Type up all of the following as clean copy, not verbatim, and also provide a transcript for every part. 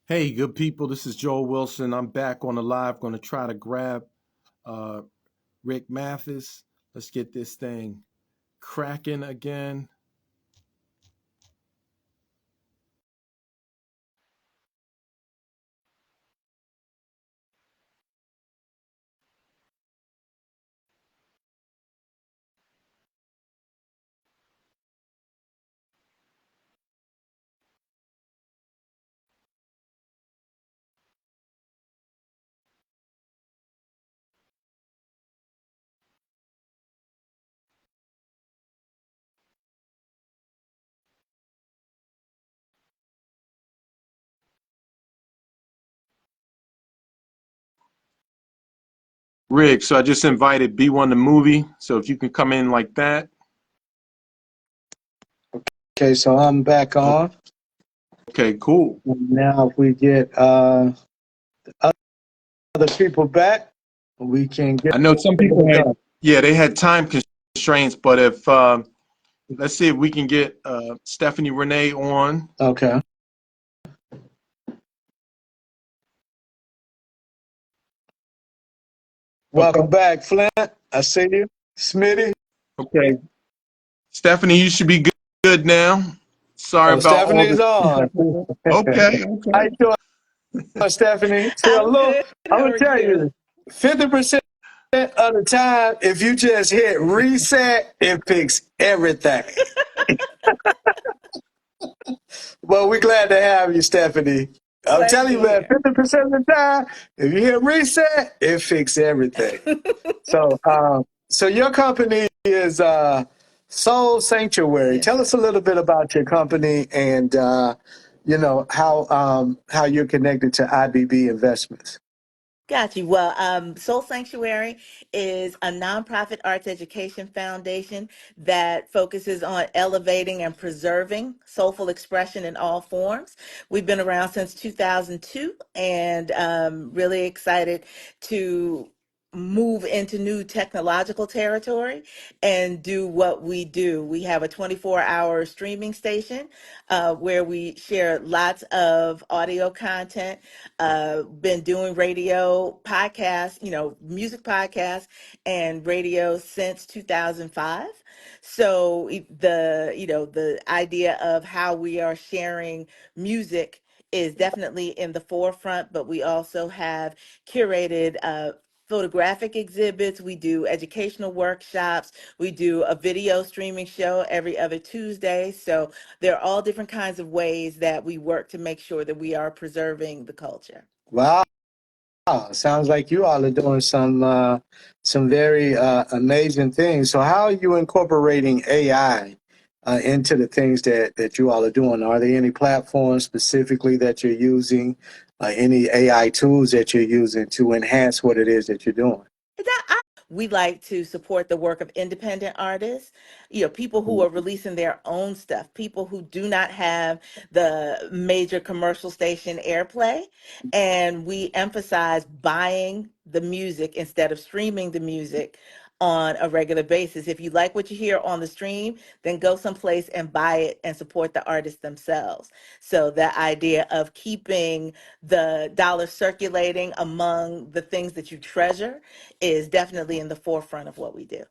Hey, good people. This is Joel Wilson. I'm back on the live. Going to try to grab uh, Rick Mathis. Let's get this thing cracking again. Rick, so I just invited B1 the movie. So if you can come in like that. Okay, so I'm back O- on. Okay, cool. Now, if we get other people back, we can get I know some people it had, going. yeah, they had time constraints, but if, let's see if we can get Stephanie Renee on. Okay. Okay. Welcome back, Flint. I see you. Smitty. Okay. Stephanie, you should be good now. Sorry Oh, about all Stephanie's this. on. Okay, How okay. you doing, Stephanie? See, a I'm little, good. I'm How going are to tell you? you, 50% of the time, if you just hit reset, it picks everything. Well, we're glad to have you, Stephanie. I'm Glad to telling you, be man, here. 50% of the time, if you hit reset, it fixes everything. So your company is Soul Sanctuary. Yes. Tell us a little bit about your company and how you're connected to IBB Investments. Got you. Well, Soul Sanctuary is a nonprofit arts education foundation that focuses on elevating and preserving soulful expression in all forms. We've been around since 2002 and really excited to move into new technological territory and do what we do. We have a 24-hour streaming station where we share lots of audio content, been doing radio podcasts, music podcasts and radio since 2005. So the idea of how we are sharing music is definitely in the forefront, but we also have curated photographic exhibits. We do educational workshops. We do a video streaming show every other Tuesday. So there are all different kinds of ways that we work to make sure that we are preserving the culture. Wow, sounds like you all are doing some very amazing things. So how are you incorporating AI into the things that you all are doing? Are there any platforms specifically that you're using, any AI tools that you're using to enhance what it is that you're doing? We like to support the work of independent artists, people who are releasing their own stuff, people who do not have the major commercial station airplay. And we emphasize buying the music instead of streaming the music on a regular basis. If you like what you hear on the stream, then go someplace and buy it and support the artists themselves. So the idea of keeping the dollar circulating among the things that you treasure is definitely in the forefront of what we do.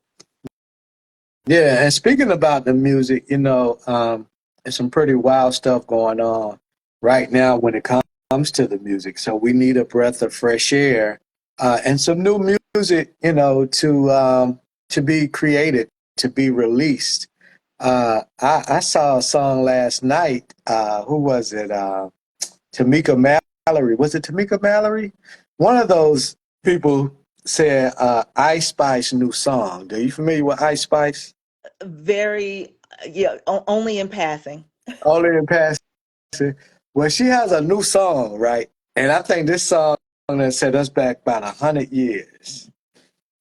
Yeah, and speaking about the music, there's some pretty wild stuff going on right now when it comes to the music. So we need a breath of fresh air and some new music, to be created, to be released. I saw a song last night. Who was it? Tamika Mallory. Was it Tamika Mallory? One of those people said Ice Spice new song. Are you familiar with Ice Spice? Very, yeah, only in passing. Only in passing. Well, she has a new song, right? And I think this song that set us back about 100 years.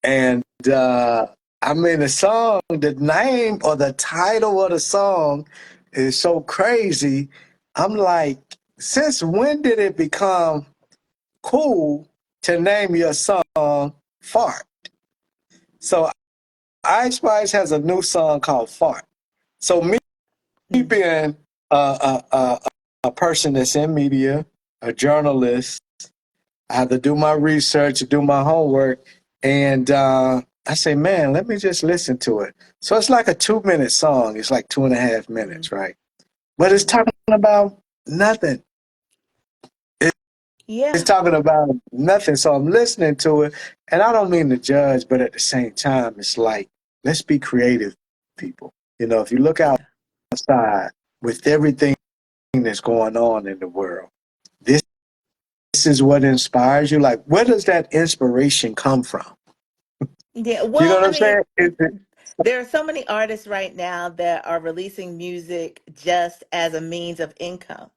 And I mean, the name or the title of the song is so crazy. I'm like, since when did it become cool to name your song Fart? So Ice Spice has a new song called Fart. So me Mm. being a person that's in media, a journalist. I have to do my research, do my homework, and I say, man, let me just listen to it. So it's like a 2 minute song. It's like 2.5 minutes, right? But it's Mm-hmm. talking about nothing. It's Yeah. talking about nothing. So I'm listening to it, and I don't mean to judge, but at the same time, it's like, let's be creative, people. If you look Yeah. outside with everything that's going on in the world, this is what inspires you. Like, where does that inspiration come from? Yeah. You know Well, what I I'm mean, saying? there are so many artists right now that are releasing music just as a means of income.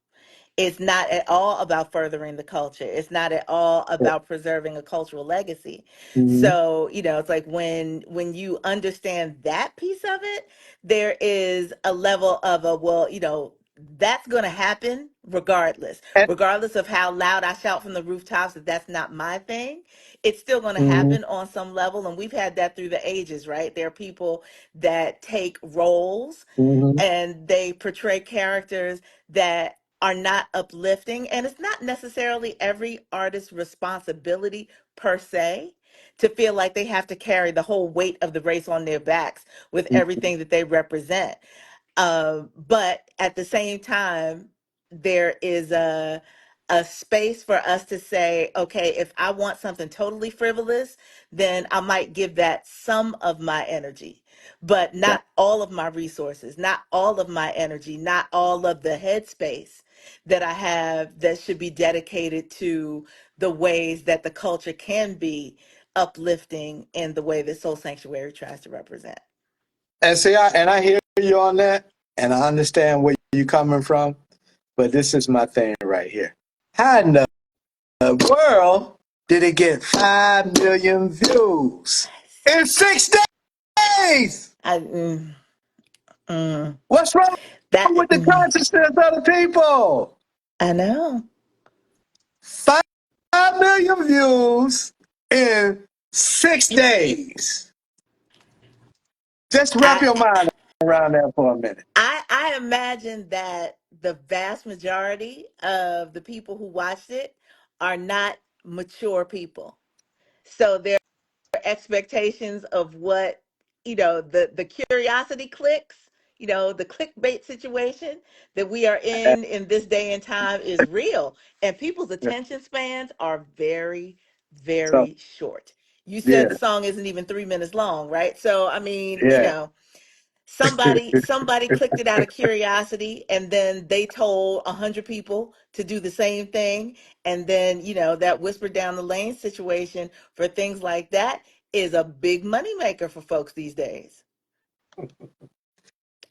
It's not at all about furthering the culture. It's not at all about preserving a cultural legacy. Mm-hmm. So, it's like when you understand that piece of it, there is a level of a, well, that's going to happen regardless. And, Regardless of how loud I shout from the rooftops that that's not my thing, it's still going to mm-hmm, happen on some level, and we've had that through the ages, right? There are people that take roles mm-hmm. and they portray characters that are not uplifting. And it's not necessarily every artist's responsibility per se to feel like they have to carry the whole weight of the race on their backs with everything that they represent. But at the same time, there is a space for us to say, okay, if I want something totally frivolous, then I might give that some of my energy, but Yeah. not all of my resources, not all of my energy, not all of the headspace that I have that should be dedicated to the ways that the culture can be uplifting in the way that Soul Sanctuary tries to represent. And see, I hear you on that, and I understand where you're coming from, but this is my thing right here. How in the world did it get 5 million views in 6 days? I, mm, mm, What's wrong that with the consciousness of the people? I know. 5 million views in 6 days. Just wrap I your mind around that for a minute. I imagine that the vast majority of the people who watched it are not mature people. So their expectations of what, the curiosity clicks, the clickbait situation that we are in this day and time is real. And people's Yeah. attention spans are very, So, very short. You said the yeah, song isn't even 3 minutes long, right? So I mean, yeah. somebody clicked it out of curiosity, and then they told 100 people to do the same thing, and then that whisper down the lane situation for things like that is a big moneymaker for folks these days.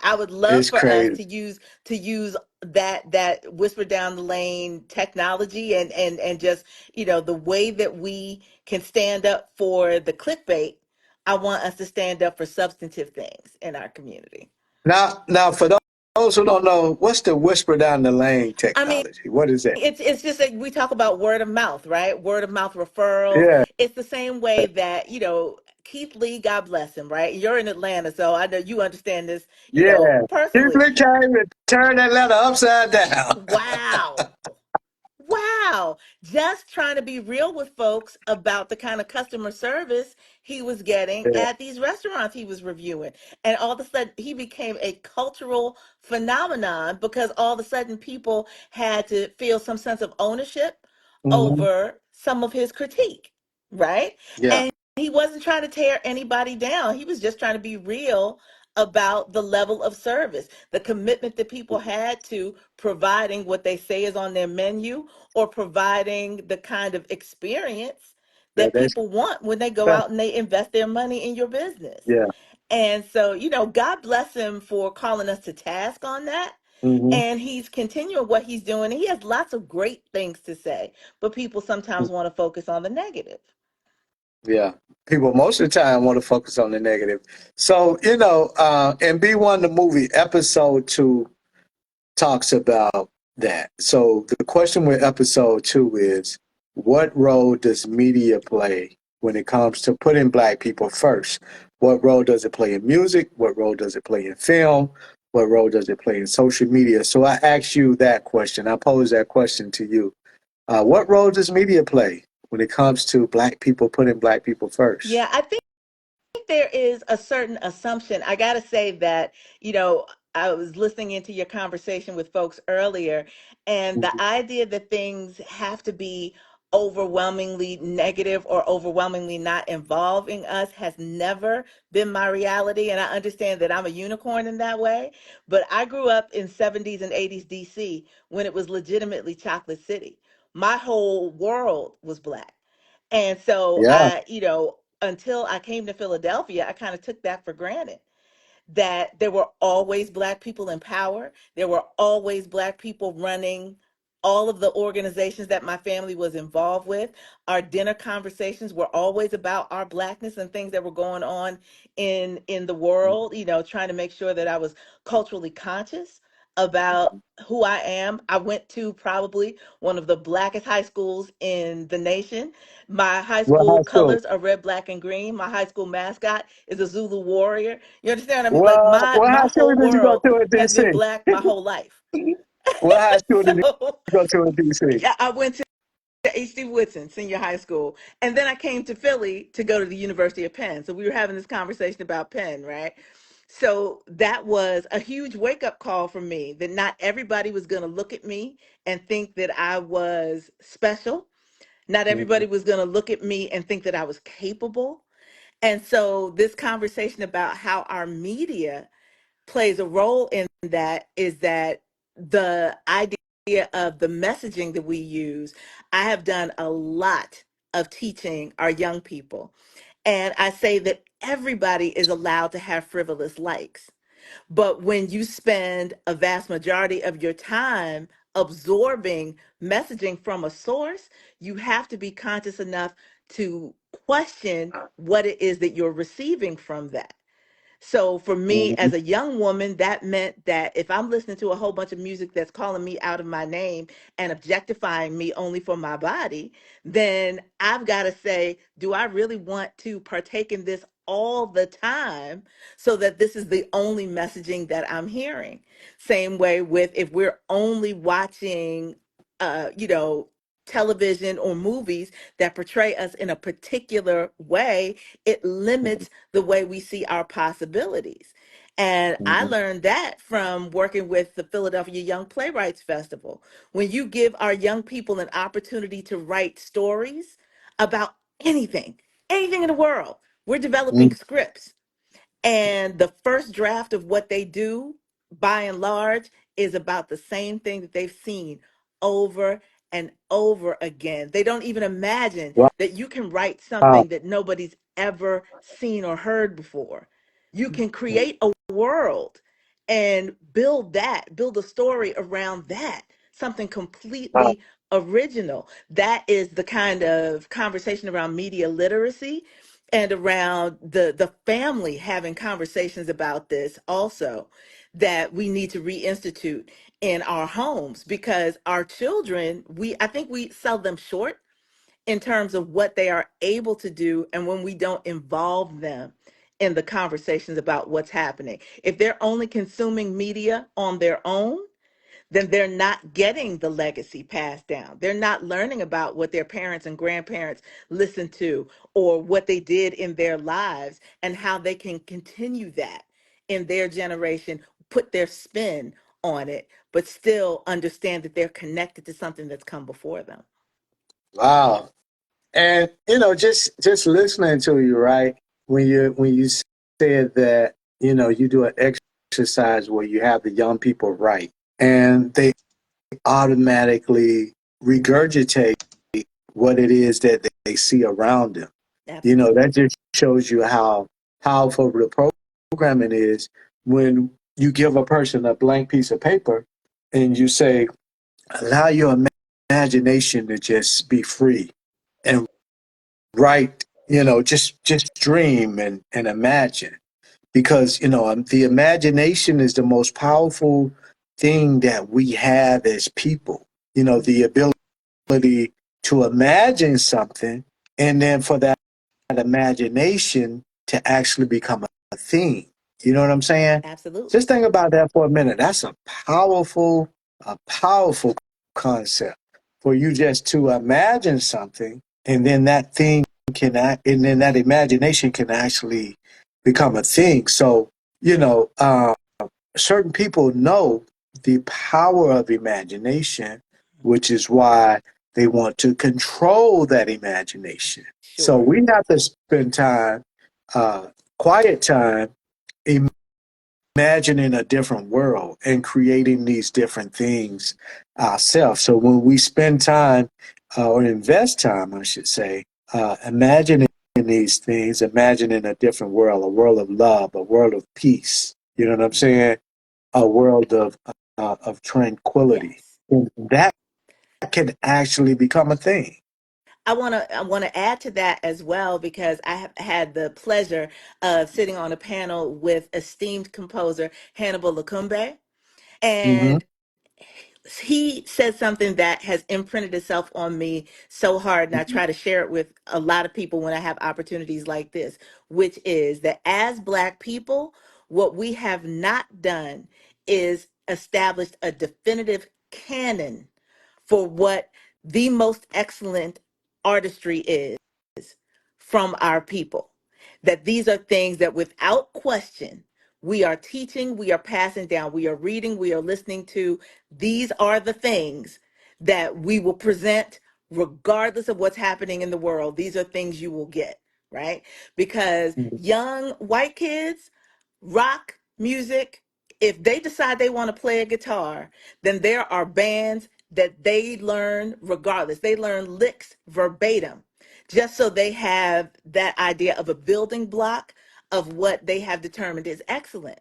I would love It's for us crazy. to use that whisper down the lane technology, and just the way that we can stand up for the clickbait. I want us to stand up for substantive things in our community. Now, for those who don't know, what's the whisper down the lane I mean, technology? What is that? it's just like we talk about word of mouth, right? Word of mouth referrals. Yeah, It's the same way that, Keith Lee, God bless him, right? You're in Atlanta, so I know you understand this, yeah. personally. Keith came and turned that letter upside down. Wow. Wow. Just trying to be real with folks about the kind of customer service he was getting Yeah. at these restaurants he was reviewing. And all of a sudden, he became a cultural phenomenon because all of a sudden people had to feel some sense of ownership Hmm. over some of his critique, right? Yeah. And he wasn't trying to tear anybody down. He was just trying to be real about the level of service, the commitment that people had to providing what they say is on their menu, or providing the kind of experience Yeah. that people want when they go out and they invest their money in your business. Yeah. And so, God bless him for calling us to task on that. Hmm. And he's continuing what he's doing. He has lots of great things to say, but people sometimes want to focus on the negative. Yeah. People most of the time want to focus on the negative. So, in B1, the movie, episode 2 talks about that. So the question with episode 2 is, what role does media play when it comes to putting Black people first? What role does it play in music? What role does it play in film? What role does it play in social media? So I asked you that question. I posed that question to you. What role does media play when it comes to Black people putting Black people first? Yeah, I think there is a certain assumption. I got to say that, you know, I was listening into your conversation with folks earlier, and the Mhm. idea that things have to be overwhelmingly negative or overwhelmingly not involving us has never been my reality. And I understand that I'm a unicorn in that way. But I grew up in 70s and 80s DC when it was legitimately Chocolate City. My whole world was Black. And so Yeah. until I came to Philadelphia, I kind of took that for granted that there were always Black people in power. There were always Black people running all of the organizations that my family was involved with. Our dinner conversations were always about our Blackness and things that were going on in the world, trying to make sure that I was culturally conscious about who I am. I went to probably one of the blackest high schools in the nation. My high What school high school? colors are red, black, and green. My high school mascot is a Zulu warrior. You understand what I mean? Like Well, my what my high school whole did you go world to in has DC? been Black my whole life. What high school did you So go to in DC? yeah, I went to H.D. Woodson Senior High School, and then I came to Philly to go to the University of Penn. So we were having this conversation about Penn, right? So that was a huge wake up call for me that not everybody was going to look at me and think that I was special. Not everybody Mhm. was going to look at me and think that I was capable. And so, this conversation about how our media plays a role in that is that the idea of the messaging that we use, I have done a lot of teaching our young people. And I say that everybody is allowed to have frivolous likes. But when you spend a vast majority of your time absorbing messaging from a source, you have to be conscious enough to question what it is that you're receiving from that. So for me Mhm. as a young woman, that meant that if I'm listening to a whole bunch of music that's calling me out of my name and objectifying me only for my body, then I've got to say, do I really want to partake in this all the time so that this is the only messaging that I'm hearing? Same way with if we're only watching, television or movies that portray us in a particular way, it limits the way we see our possibilities. And I Mhm. learned that from working with the Philadelphia Young Playwrights Festival. When you give our young people an opportunity to write stories about anything, anything in the world, we're developing Mhm. scripts. And the first draft of what they do, by and large, is about the same thing that they've seen over and over again. They don't even imagine that you can write Wow. something that nobody's ever seen or heard before. You can create a world and build a story around that, something Wow. completely original. That is the kind of conversation around media literacy and around the family having conversations about this also, that we need to reinstitute in our homes, because our children, we I think we sell them short in terms of what they are able to do, and when we don't involve them in the conversations about what's happening. If they're only consuming media on their own, then they're not getting the legacy passed down. They're not learning about what their parents and grandparents listened to or what they did in their lives and how they can continue that in their generation, put their spin on it, but still understand that they're connected to something that's come before them. Wow. And just listening to you, right? When you said that, you do an exercise where you have the young people write, and they automatically regurgitate what it is that they see around them. Absolutely. That just shows you how powerful the programming is when you give a person a blank piece of paper and you say, allow your imagination to just be free and write, just dream and imagine. Because, the imagination is the most powerful thing that we have as people. The ability to imagine something and then for that imagination to actually become a thing. You know what I'm saying? Just Absolutely. think about that for a minute. That's a powerful concept for you just to imagine something, and then that thing can act, and then that imagination can actually become a thing. So, you know, certain people know the power of imagination, which is why they want to control that imagination. So Sure. we have to spend time, uh, quiet time, imagining a different world and creating these different things ourselves. So when we spend time, or invest time, I should say, imagining these things, imagining a different world, a world of love, a world of peace. You know what I'm saying? A world of tranquility. Yes. And that can actually become a thing. I want to add to that as well because I have had the pleasure of sitting on a panel with esteemed composer Hannibal Licumbe, Hmm. and he said something that has imprinted itself on me so hard, and I try to share it with a lot of people when I have opportunities like this, which is that as Black people, what we have not done is established a definitive canon for what the most excellent artistry is from our people. That these are things that without question we are teaching, we are passing down, we are reading, we are listening to. These are the things that we will present regardless of what's happening in the world. These are things you will get, right? Because young white kids, rock music, if they decide they want to play a guitar, then there are bands that they learn regardless. They learn licks verbatim just so they have that idea of a building block of what they have determined is excellent.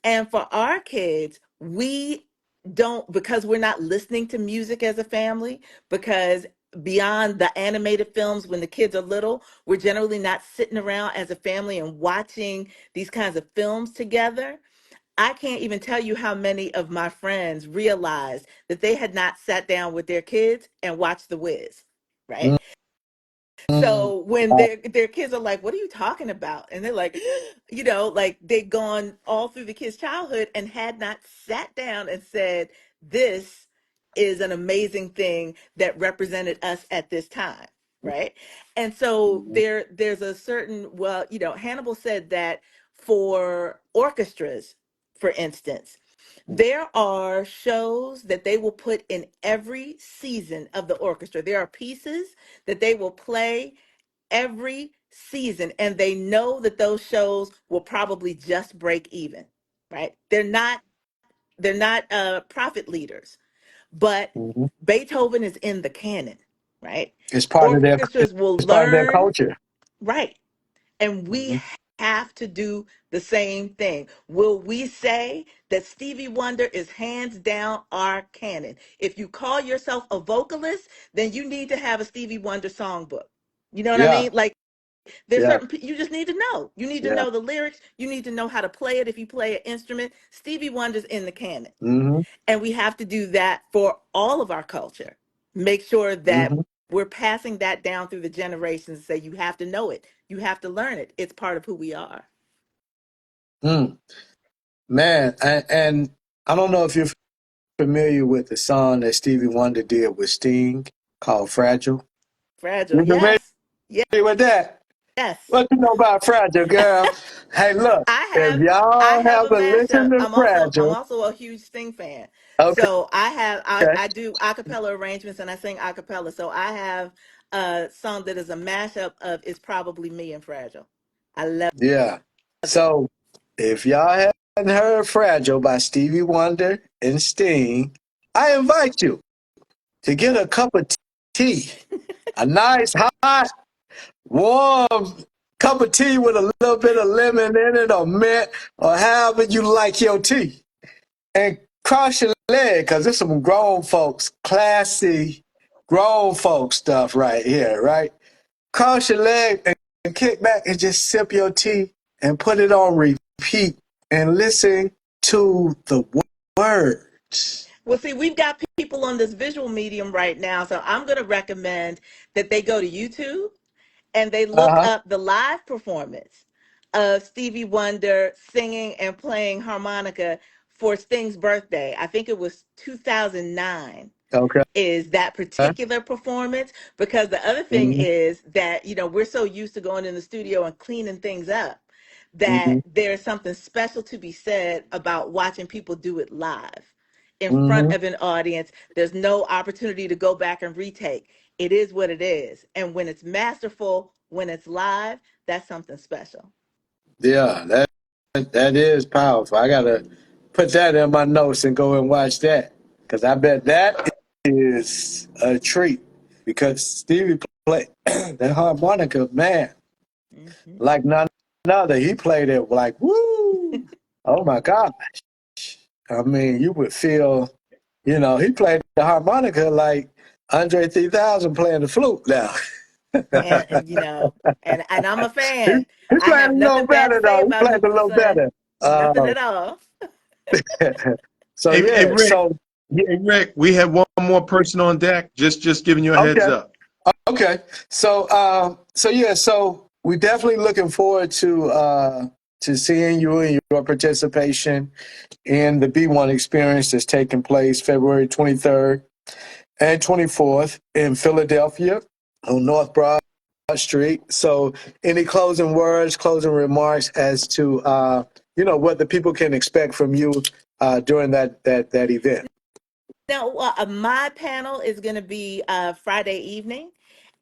And for our kids, we don't, because we're not listening to music as a family, because beyond the animated films when the kids are little, we're generally not sitting around as a family and watching these kinds of films together. I can't even tell you how many of my friends realized that they had not sat down with their kids and watched The Wiz, right? Hmm. So when their kids are like, "What are you talking about?" and they're like, like they've gone all through the kid's childhood and had not sat down and said, "This is an amazing thing that represented us at this time." Right. And so there's a certain, well, Hannibal said that for orchestras, for instance, there are shows that they will put in every season of the orchestra. There are pieces that they will play every season, and they know that those shows will probably just break even, right? They're not profit leaders, but Hmm. Beethoven is in the canon, right? It's part of their Orchestras will it's part of their learn, culture. right? And we Hmm. have to do the same thing. Will we say that Stevie Wonder is hands down our canon? If you call yourself a vocalist, then you need to have a Stevie Wonder songbook. You know what I Yeah, mean? Like there's yeah, certain you just need to know. You need to yeah. know the lyrics. You need to know how to play it if you play an instrument. Stevie Wonder's in the canon. Hmm. And we have to do that for all of our culture. Make sure that Hmm. we're passing that down through the generations. Say you have to know it. You have to learn it. It's part of who we are. Mm. Man, and I don't know if you're familiar with the song that Stevie Wonder did with Sting called Fragile. Fragile. You familiar Yes. Yes. with that? Yes. What you know about Fragile, girl? Hey, look, I if have I y'all have a haven't listened mashup. to I'm Fragile, also a huge Sting fan. okay, So I do a cappella arrangements and I sing a cappella. So I have a song that is a mashup of It's Probably Me and Fragile. I love yeah. it. So if y'all haven't heard Fragile by Stevie Wonder and Sting, I invite you to get a cup of tea, a nice hot warm cup of tea with a little bit of lemon in it or mint or however you like your tea. And cross your leg because it's some grown folks, classy grown folk stuff right here, right? Cross your leg and kick back and just sip your tea and put it on repeat and listen to the words. Well, see, we've got people on this visual medium right now, so I'm going to recommend that they go to YouTube and they look Uh-huh. up the live performance of Stevie Wonder singing and playing harmonica for Sting's birthday. I think it was 2009. Okay. is that particular performance, because the other thing Mm-hmm. is that, you know, we're so used to going in the studio and cleaning things up Mm-hmm. that there's something special to be said about watching people do it live in front Mm-hmm. of an audience. There's no opportunity to go back and retake. It is what it is. And when it's masterful, when it's live, that's something special. Yeah, that is powerful. I gotta put that in my notes and go and watch that because I bet that is a treat. Because Stevie played that harmonica, man, Hmm. like none other. He played it like woo. Oh my God! I mean, you would feel, he played the harmonica like Andre 3000 playing the flute now. And you know, and I'm a he, fan. he I played have a little nothing bad to better say though. He about played a Nuka little Son. better. Nothing Uh, at all. so Hey, yeah, Rick. so Hey, Rick. We have one more person on deck. Just giving you a heads okay, up. okay. So we're definitely looking forward to seeing you and your participation in the B1 experience that's taking place February 23rd and 24th in Philadelphia on North Broad Street. So, any closing words, closing remarks as to what the people can expect from you during that event? Now, my panel is going to be Friday evening.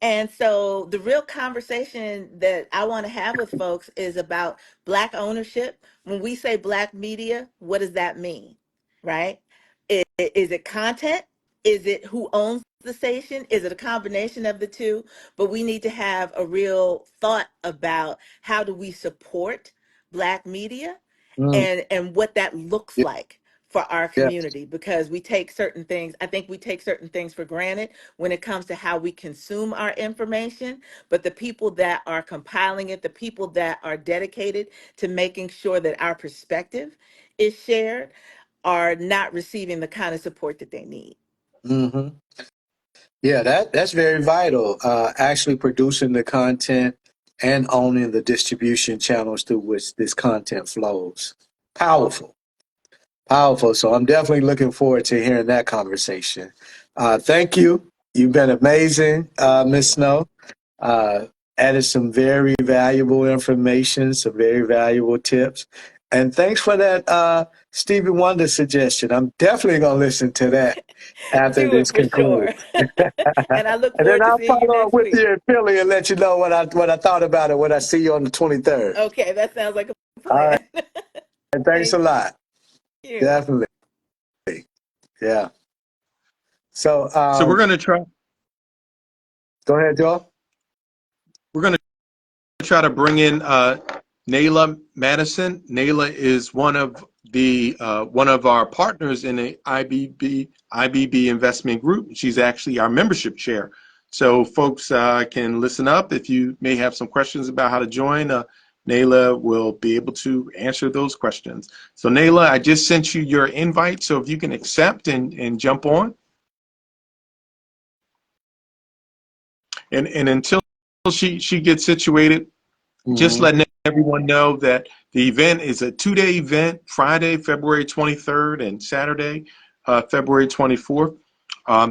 And so the real conversation that I want to have with folks is about Black ownership. When we say Black media, what does that mean? Right? Is it content? Is it who owns the station? Is it a combination of the two? But we need to have a real thought about how do we support Black media Mm, and what that looks yeah, like for our yeah. community, because we take certain things, I think we take certain things for granted when it comes to how we consume our information. But the people that are compiling it, the people that are dedicated to making sure that our perspective is shared, are not receiving the kind of support that they need. hmm Yeah, that's very vital. Actually producing the content and owning the distribution channels through which this content flows. Powerful. Powerful. So I'm definitely looking forward to hearing that conversation. Thank you. You've been amazing, Miss Snow. Uh, Added some very valuable information, some very valuable tips. And thanks for that Stevie Wonder suggestion. I'm definitely going to listen to that after Do it this for concludes. sure. And I look And then forward to I'll seeing you follow up next with week. you in Philly and let you know what I thought about it when I see you on the 23rd. Okay, that sounds like a All right. plan. Thanks a Thank lot. you. Definitely. Yeah. So So we're gonna try. go ahead, Joe. We're gonna try to bring in Nayla Madison. Nayla is one of our partners in the IBB Investment Group. She's actually our membership chair. So folks can listen up if you may have some questions about how to join. Nayla will be able to answer those questions. So Nayla, I just sent you your invite. So if you can accept and jump on, and until she gets situated, just Hmm letting everyone know that the event is a 2-day event, Friday, February 23rd, and Saturday, February 24th.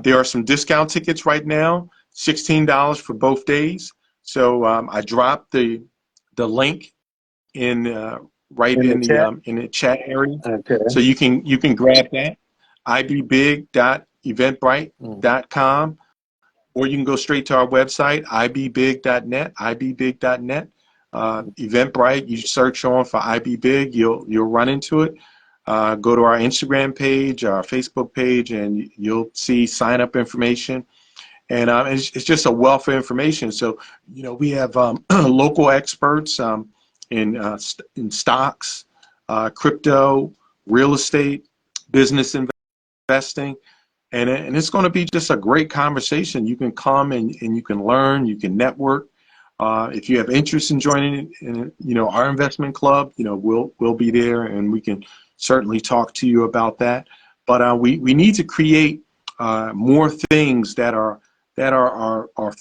There are some discount tickets right now, $16 for both days. So I dropped the link in right In the chat. in the chat area, Okay. so you can grab that. Mm. ibig.eventbrite.com, or you can go straight to our website, ibbig.net, ibbig.net. Eventbrite, you search on for IBBig, you'll run into it. Go to our Instagram page, our Facebook page, and you'll see sign up information. And it's just a wealth of information. So, we have local experts in stocks, crypto, real estate, business investing, and it's going to be just a great conversation. You can come and you can learn, you can network. If you have interest in joining in, our investment club, we'll be there and we can certainly talk to you about that. But we need to create more things that are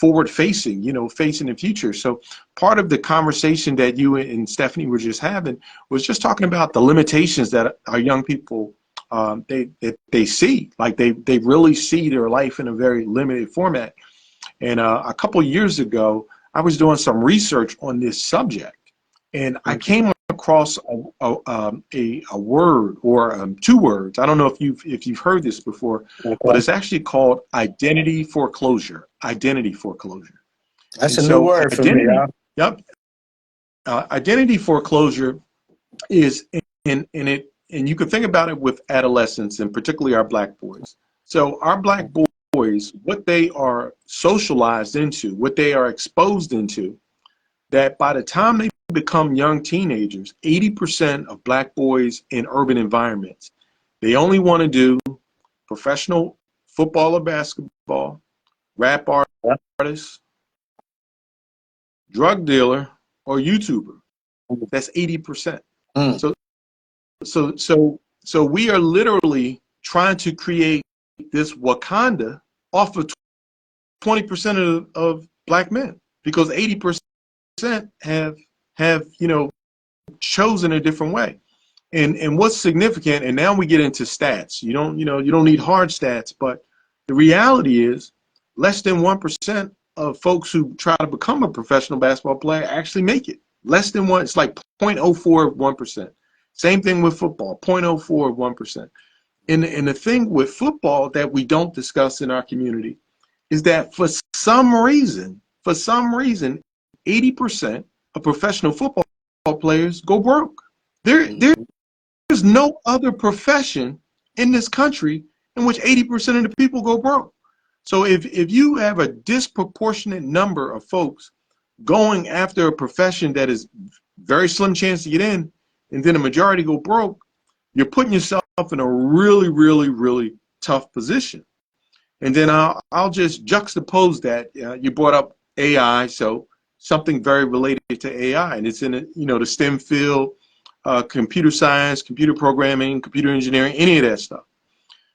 forward facing, facing the future. So part of the conversation that you and Stephanie were just having was just talking about the limitations that our young people they see. Like they really see their life in a very limited format. And a couple years ago, I was doing some research on this subject, and I came across a word or two words. I don't know if you've heard this before, but Okay. it's actually called identity foreclosure. Identity foreclosure. That's And a new so word for me. identity, yep, identity foreclosure is in it, and you can think about it with adolescents and particularly our black boys. So our black boys, what they are socialized into, what they are exposed into, that by the time they become young teenagers, 80% of black boys in urban environments, they only want to do professional football or basketball, rap Yep. artist, drug dealer, or YouTuber. That's 80%. Mm. So so we are literally trying to create this Wakanda off of 20% of black men, because 80% have chosen a different way. And what's significant, and now we get into stats. You don't need hard stats, but the reality is less than 1% of folks who try to become a professional basketball player actually make it. Less than one. It's like 0.04 of 1%. Same thing with football, 0.04 of 1%. And the thing with football that we don't discuss in our community is that for some reason, 80% of professional football players go broke. There's no other profession in this country in which 80% of the people go broke. So if you have a disproportionate number of folks going after a profession that is very slim chance to get in, and then a majority go broke, you're putting yourself in a really, really, really tough position. And then I'll just juxtapose that. You brought up AI, so something very related to AI, and it's in the STEM field, computer science, computer programming, computer engineering, any of that stuff.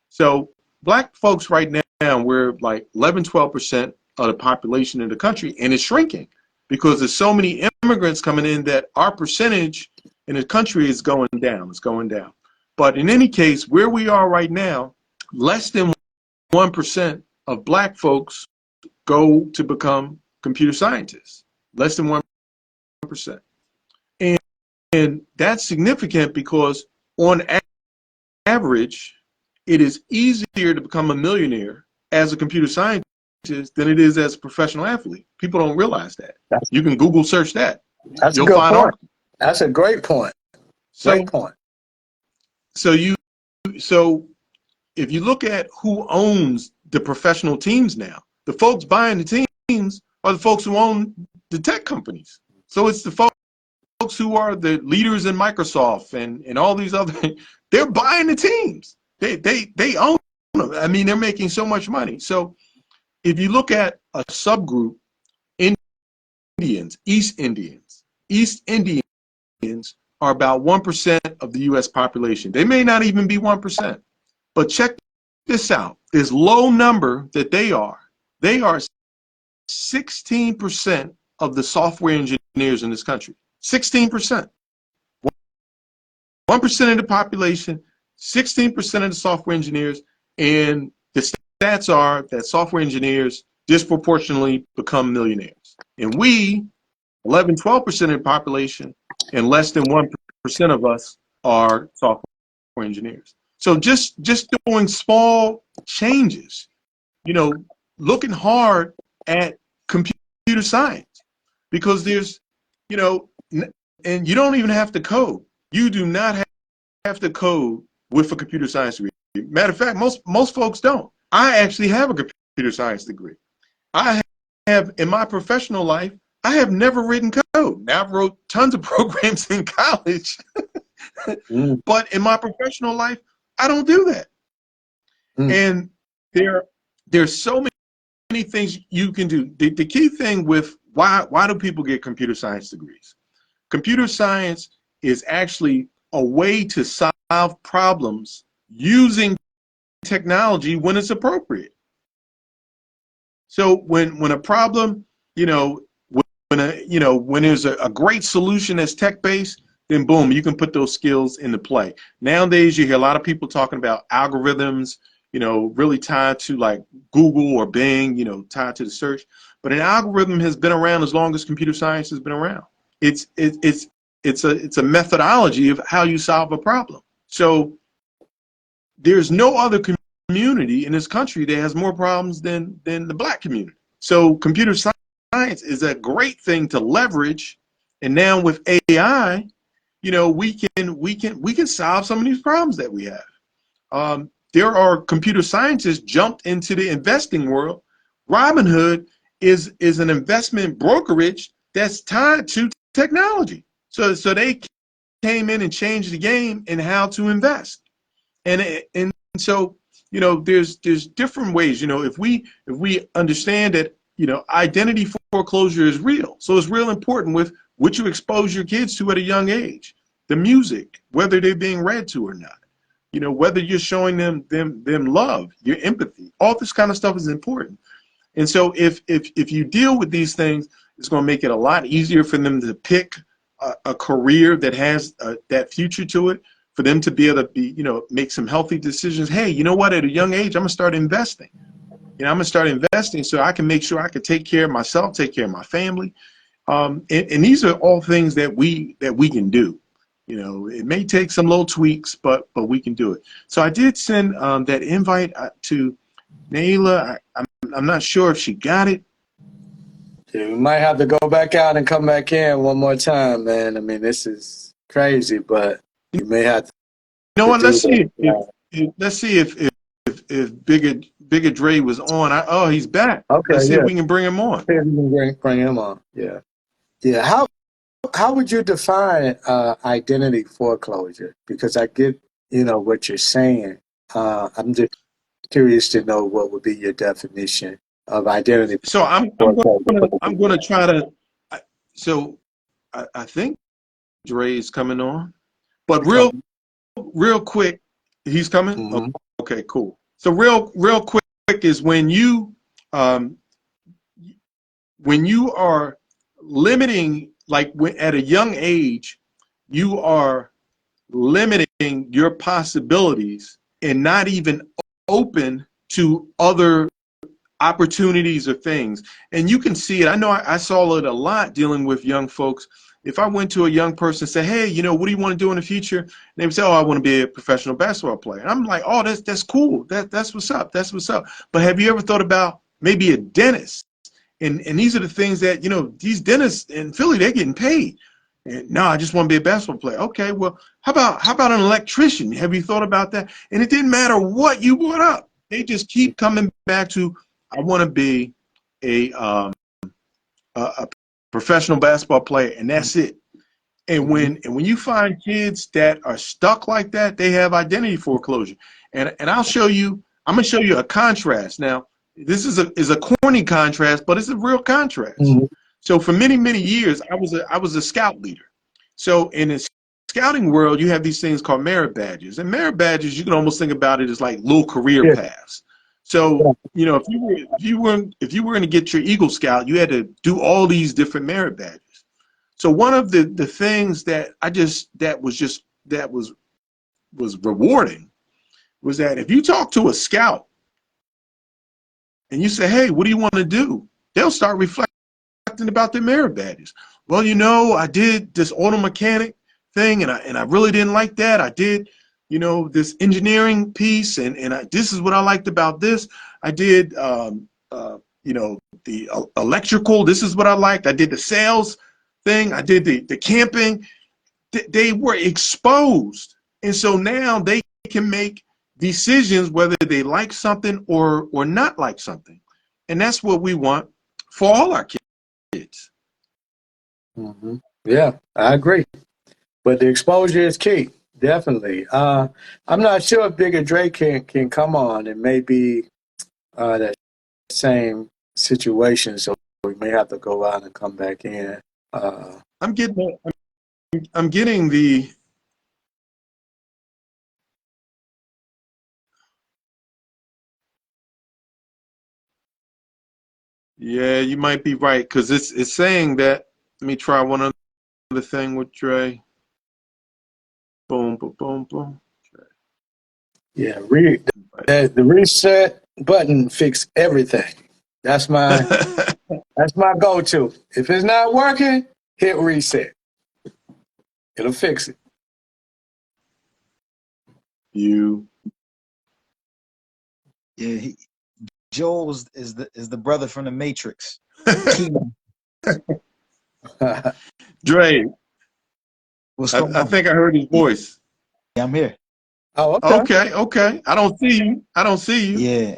So black folks right now, we're like 11, 12% of the population in the country, and it's shrinking because there's so many immigrants coming in that our percentage in the country is going down. It's going down. But in any case, where we are right now, less than 1% of black folks go to become computer scientists. Less than 1%. And that's significant because on average, it is easier to become a millionaire as a computer scientist than it is as a professional athlete. People don't realize that. That's, You can Google search that. that's a You'll good find point. articles. That's a great point. Great So point. so you so if you look at who owns the professional teams now, the folks buying the teams are the folks who own the tech companies. So it's the folks who are the leaders in Microsoft and all these other, they're buying the teams. They own them. I mean, they're making so much money. So if you look at a subgroup, East Indians are about 1% of the US population. They may not even be 1%. But check this out. This low number that they are 16% of the software engineers in this country. 16%. 1% of the population, 16% of the software engineers, and the stats are that software engineers disproportionately become millionaires. And we, 11, 12% of the population, and less than 1% of us are software engineers. So just doing small changes, looking hard at computer science, because there's, and you don't even have to code. You do not have to code with a computer science degree. Matter of fact, most folks don't. I actually have a computer science degree. I have, in my professional life, I have never written code. Now, I've wrote tons of programs in college, Mm. but in my professional life, I don't do that. Mm. And there's so many things you can do. The key thing with why do people get computer science degrees? Computer science is actually a way to solve problems using technology when it's appropriate. So when a problem, when there's a great solution that's tech based, then boom, you can put those skills into play. Nowadays, you hear a lot of people talking about algorithms, really tied to like Google or Bing, tied to the search. But an algorithm has been around as long as computer science has been around. It's a methodology of how you solve a problem. So there's no other community in this country that has more problems than the black community. So computer science is a great thing to leverage. And now with AI, we can solve some of these problems that we have. There are computer scientists jumped into the investing world. Robinhood is an investment brokerage that's tied to technology. So they came in and changed the game in how to invest. And so there's different ways. If we understand that identity foreclosure is real, so it's real important with what you expose your kids to at a young age, the music, whether they're being read to or not, whether you're showing them love, your empathy, all this kind of stuff is important. And so if you deal with these things, it's going to make it a lot easier for them to pick a career that has that future to it, for them to be able to make some healthy decisions. Hey, you know what? At a young age, I'm going to start investing. I'm going to start investing so I can make sure I can take care of myself, take care of my family. And these are all things that we can do. It may take some little tweaks, but we can do it. So I did send that invite to Naila. I'm not sure if she got it. Yeah, we might have to go back out and come back in one more time, man. I mean, this is crazy, but you may have You know to what? do Let's see that. let's see if Bigger Dre was on. Oh, he's back. Okay, Let's see if yeah. we can bring him on. See if we can bring him on. Yeah. Yeah. How would you define identity foreclosure? Because I get, what you're saying. I'm just curious to know what would be your definition of identity So foreclosure. I'm gonna try to. So I think Dre is coming on, but real quick, he's coming. Mm-hmm. Okay, cool. So real quick is um, when you are limiting, like at a young age, you are limiting your possibilities and not even open to other opportunities or things. And you can see it. I know I saw it a lot dealing with young folks. If I went to a young person and said, hey, what do you want to do in the future? And they would say, oh, I want to be a professional basketball player. And I'm like, oh, that's cool. That's what's up. That's what's up. But have you ever thought about maybe a dentist? And these are the things that, these dentists in Philly, they're getting paid. And no, I just want to be a basketball player. Okay, well, how about an electrician? Have you thought about that? And it didn't matter what you brought up. They just keep coming back to, I want to be a professional basketball player, and that's it. And Mm-hmm. when you find kids that are stuck like that, they have identity foreclosure. And I'll show you. I'm gonna show you a contrast. Now, this is a corny contrast, but it's a real contrast. Mm-hmm. So for many years, I was a scout leader. So in the scouting world, you have these things called merit badges, and merit badges you can almost think about it as like little career Yeah. paths. So if you were going to get your Eagle Scout, you had to do all these different merit badges. So one of the things that was rewarding was that if you talk to a scout and you say, hey, what do you want to do? They'll start reflecting about their merit badges. Well, I did this auto mechanic thing and I really didn't like that. I did, this engineering piece and this is what I liked about this. I did, the electrical. This is what I liked. I did the sales thing. I did the camping. They were exposed. And so now they can make decisions whether they like something or not like something. And that's what we want for all our kids. Mm-hmm. Yeah, I agree. But the exposure is key, definitely. I'm not sure if Bigger Drake can come on. It may be that same situation, so we may have to go out and come back in. Uh, I'm getting the Yeah, you might be right because it's saying that. Let me try one other thing with Dre. Boom, boom, boom, boom. Yeah, the reset button fix everything. That's my that's my go-to. If it's not working, hit reset. It'll fix it. You. Yeah, Joel is the brother from the Matrix. The key. Dre, What's going I on? think I heard his Yeah, voice. I'm here. Oh, okay. Okay, okay. I don't see you. I don't see you. Yeah,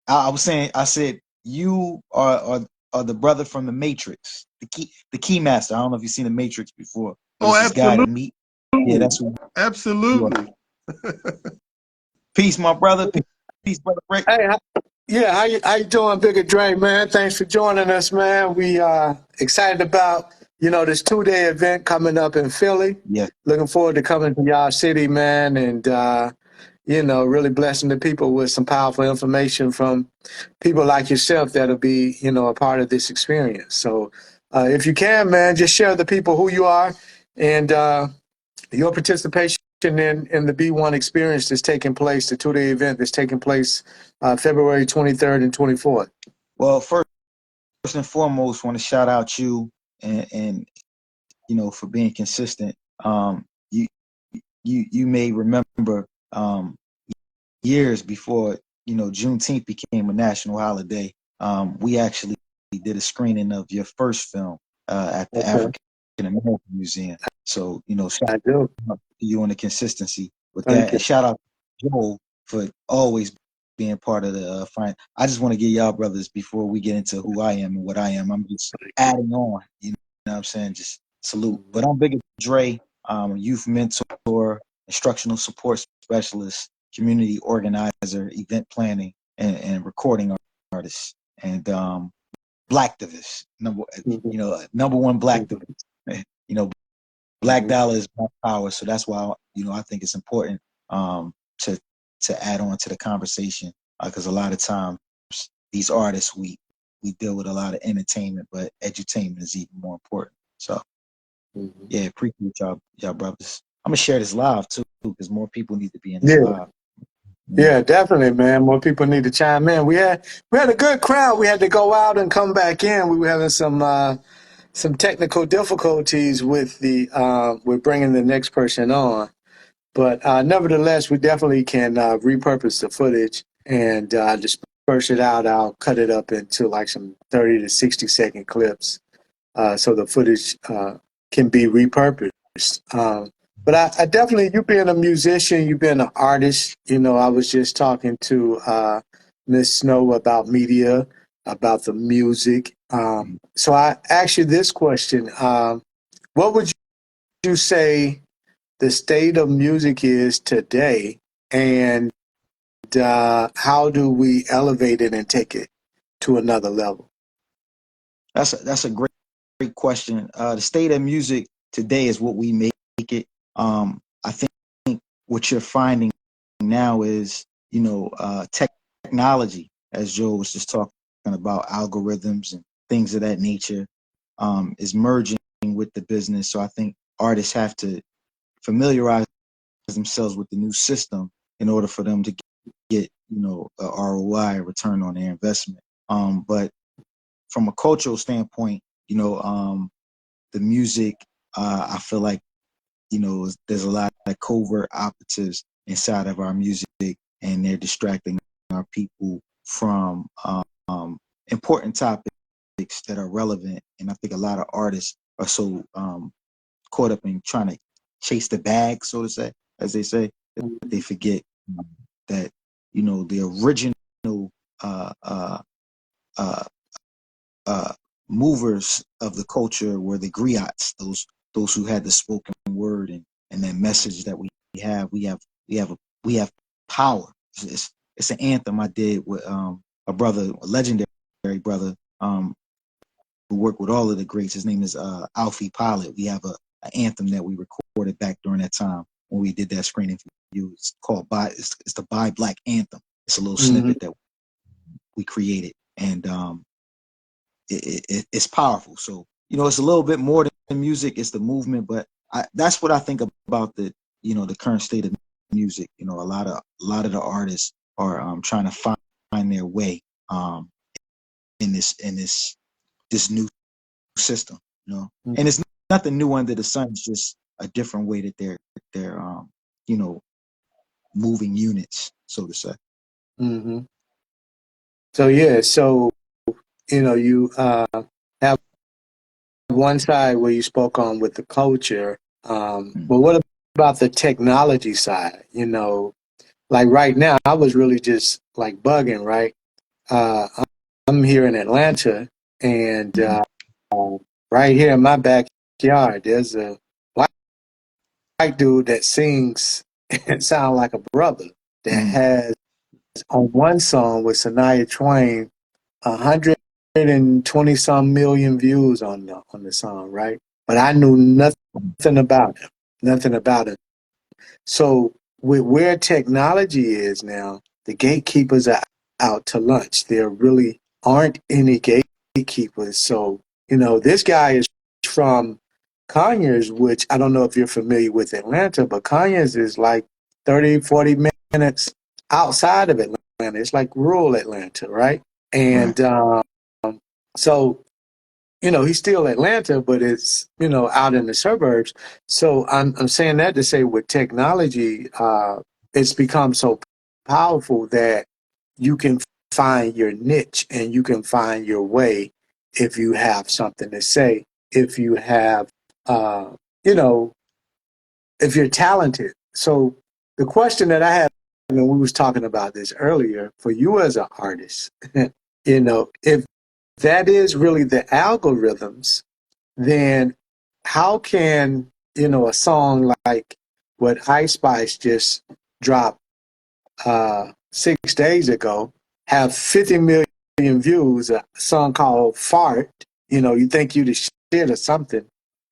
I was saying. I said you are the brother from the Matrix, the key master. I don't know if you've seen the Matrix before, but Oh, it's this guy that absolutely. meet. Yeah, that's who you are. Absolutely. Peace, my brother. Peace, brother Rick. Hey, yeah, how you doing, Bigger Dre, man? Thanks for joining us, man. We are excited about, this 2-day event coming up in Philly. Yeah, Looking forward to coming to y'all city, man, and really blessing the people with some powerful information from people like yourself that'll be, a part of this experience. So if you can, man, just share with the people who you are and your participation in the B1 experience that's taking place, the 2-day event that's taking place February 23rd and 24th. well, first and foremost, want to shout out you and for being consistent. You you may remember years before Juneteenth became a national holiday. We actually did a screening of your first film at the Okay, African American Museum. So shout I do. out to you on the consistency with Thank that, you. and shout out to Joel for always being part of the fine. I just want to get y'all brothers before we get into who I am and what I am. I'm just adding on. You know what I'm saying? Just salute. But I'm Big Dre, youth mentor, instructional support specialist, community organizer, event planning, and recording artist, and blacktivist. Mhm. Number one Mhm. blacktivist. You know, Black Mhm. dollar is black power, so that's why I think it's important um, to add on to the conversation because a lot of times these artists we deal with a lot of entertainment, but edutainment is even more important. So Mhm. yeah, appreciate y'all brothers. I'm gonna share this live too because more people need to be in this Yeah, live. yeah, definitely, man. More people need to chime in. We had a good crowd. We had to go out and come back in. We were having some technical difficulties with bringing the next person on. But nevertheless, we definitely can repurpose the footage and disperse it out. I'll cut it up into like some 30 to 60-second clips so the footage can be repurposed. But I definitely, you being a musician, you being an artist, I was just talking to Miss Snow about media, about the music. So I asked you this question. What would you say the state of music is today, and how do we elevate it and take it to another level? That's a great question. The state of music today is what we make it. I think what you're finding now is, technology, as Joe was just talking about, algorithms and things of that nature, is merging with the business. So I think artists have to familiarize themselves with the new system in order for them to get, a ROI, a return on their investment. But from a cultural standpoint, the music, I feel like, there's a lot of covert operatives inside of our music, and they're distracting our people from important topics that are relevant. And I think a lot of artists are so caught up in trying to chase the bag, so to say, as they say, that they forget that the original uh, uh, uh, uh, movers of the culture were the griots, those who had the spoken word and that message that we have. We have power. It's an anthem I did with a brother, a legendary brother, who worked with all of the greats. His name is Alfie Pilot. We have an anthem that we recorded back during that time when we did that screening for you. It's called it's the Buy Black Anthem. It's a little Mm-hmm. snippet that we created, and it's powerful. So it's a little bit more than music. It's the movement, but that's what I think about the current state of music. A lot of the artists are trying to find their way in this new system. And it's nothing new under the sun. It's just a different way that they're you know moving units, so to say. Mm-hmm. So yeah, so you have one side where you spoke on with the culture, but Mm-hmm. what about the technology side? Like right now, I was really just like bugging, right? Uh, I'm here in Atlanta, and right here in my backyard, there's a white dude that sings and sound like a brother that Mm-hmm. has on one song with Sanaya Twain 120 some million views on the song, right? But I knew nothing about him, nothing about him. So with where technology is now, the gatekeepers are out to lunch. There really aren't any gatekeepers. So, this guy is from Conyers, which I don't know if you're familiar with Atlanta, but Conyers is like 30, 40 minutes outside of Atlanta. It's like rural Atlanta, right? Right. And so he's still Atlanta, but it's, out in the suburbs. So I'm saying that to say with technology, it's become so powerful that you can find your niche and you can find your way if you have something to say, if you have, you know, if you're talented. So the question that I have, and we was talking about this earlier, for you as an artist, if that is really the algorithms, then how can, a song like what Ice Spice just dropped 6 days ago have 50 million views, a song called Fart, you think you the shit or something,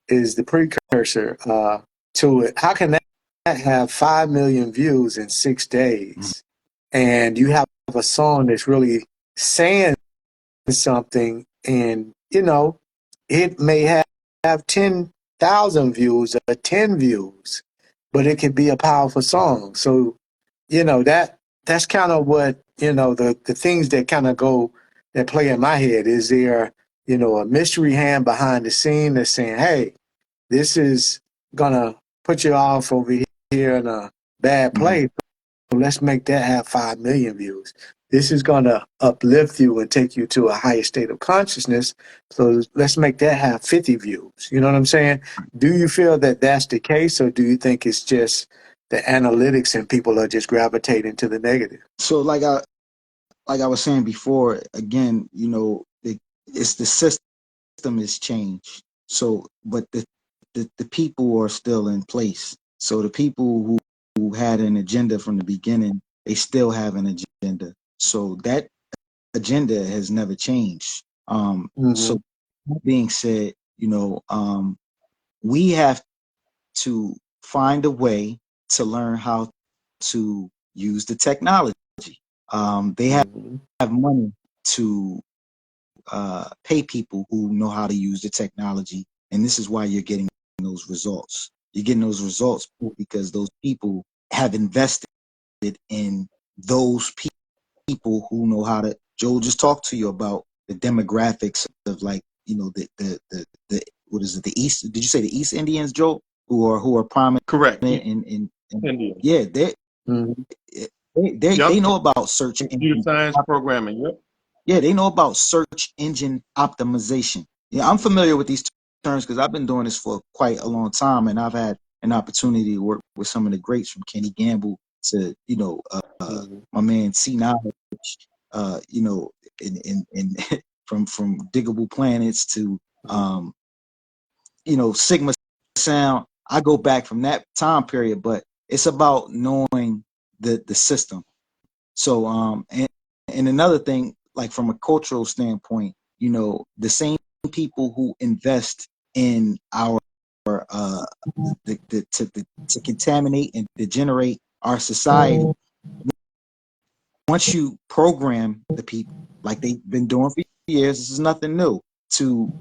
is the precursor to it. How can that have 5 million views in 6 days? And you have a song that's really saying something, and it may have 10,000 views or 10 views, but it can be a powerful song. So that's kind of what the things that kind of go that play in my head. Is there a mystery hand behind the scene that's saying, hey, this is gonna put you off over here in a bad Mm-hmm. place, let's make that have 5 million views. This is going to uplift you and take you to a higher state of consciousness. So let's make that have 50 views. You know what I'm saying? Do you feel that that's the case, or do you think it's just the analytics and people are just gravitating to the negative? So like I was saying before, again, it's the system is changed. So, but the people are still in place. So the people who had an agenda from the beginning, they still have an agenda. So that agenda has never changed. Mm-hmm. So that being said, we have to find a way to learn how to use the technology. They Mm-hmm. have money to pay people who know how to use the technology, and this is why you're getting those results. You're getting those results because those people have invested in those people who know how to. Joe just talked to you about the demographics of, like, the what is it, the East? Did you say the East Indians, Joe, who are prominent Correct. in Indian. yeah, Mm-hmm. they Yep. know about search Computer engine. science programming. Yep. Yeah, they know about search engine optimization. Yeah, I'm familiar with these terms because I've been doing this for quite a long time, and I've had an opportunity to work with some of the greats, from Kenny Gamble to Mm-hmm. my man C Knowledge, you know, in from Diggable Planets to Mm-hmm. Sigma Sound. I go back from that time period, but it's about knowing the system. So and another thing, like from a cultural standpoint, the same people who invest in our to contaminate and degenerate our society, once you program the people like they've been doing for years, this is nothing new, to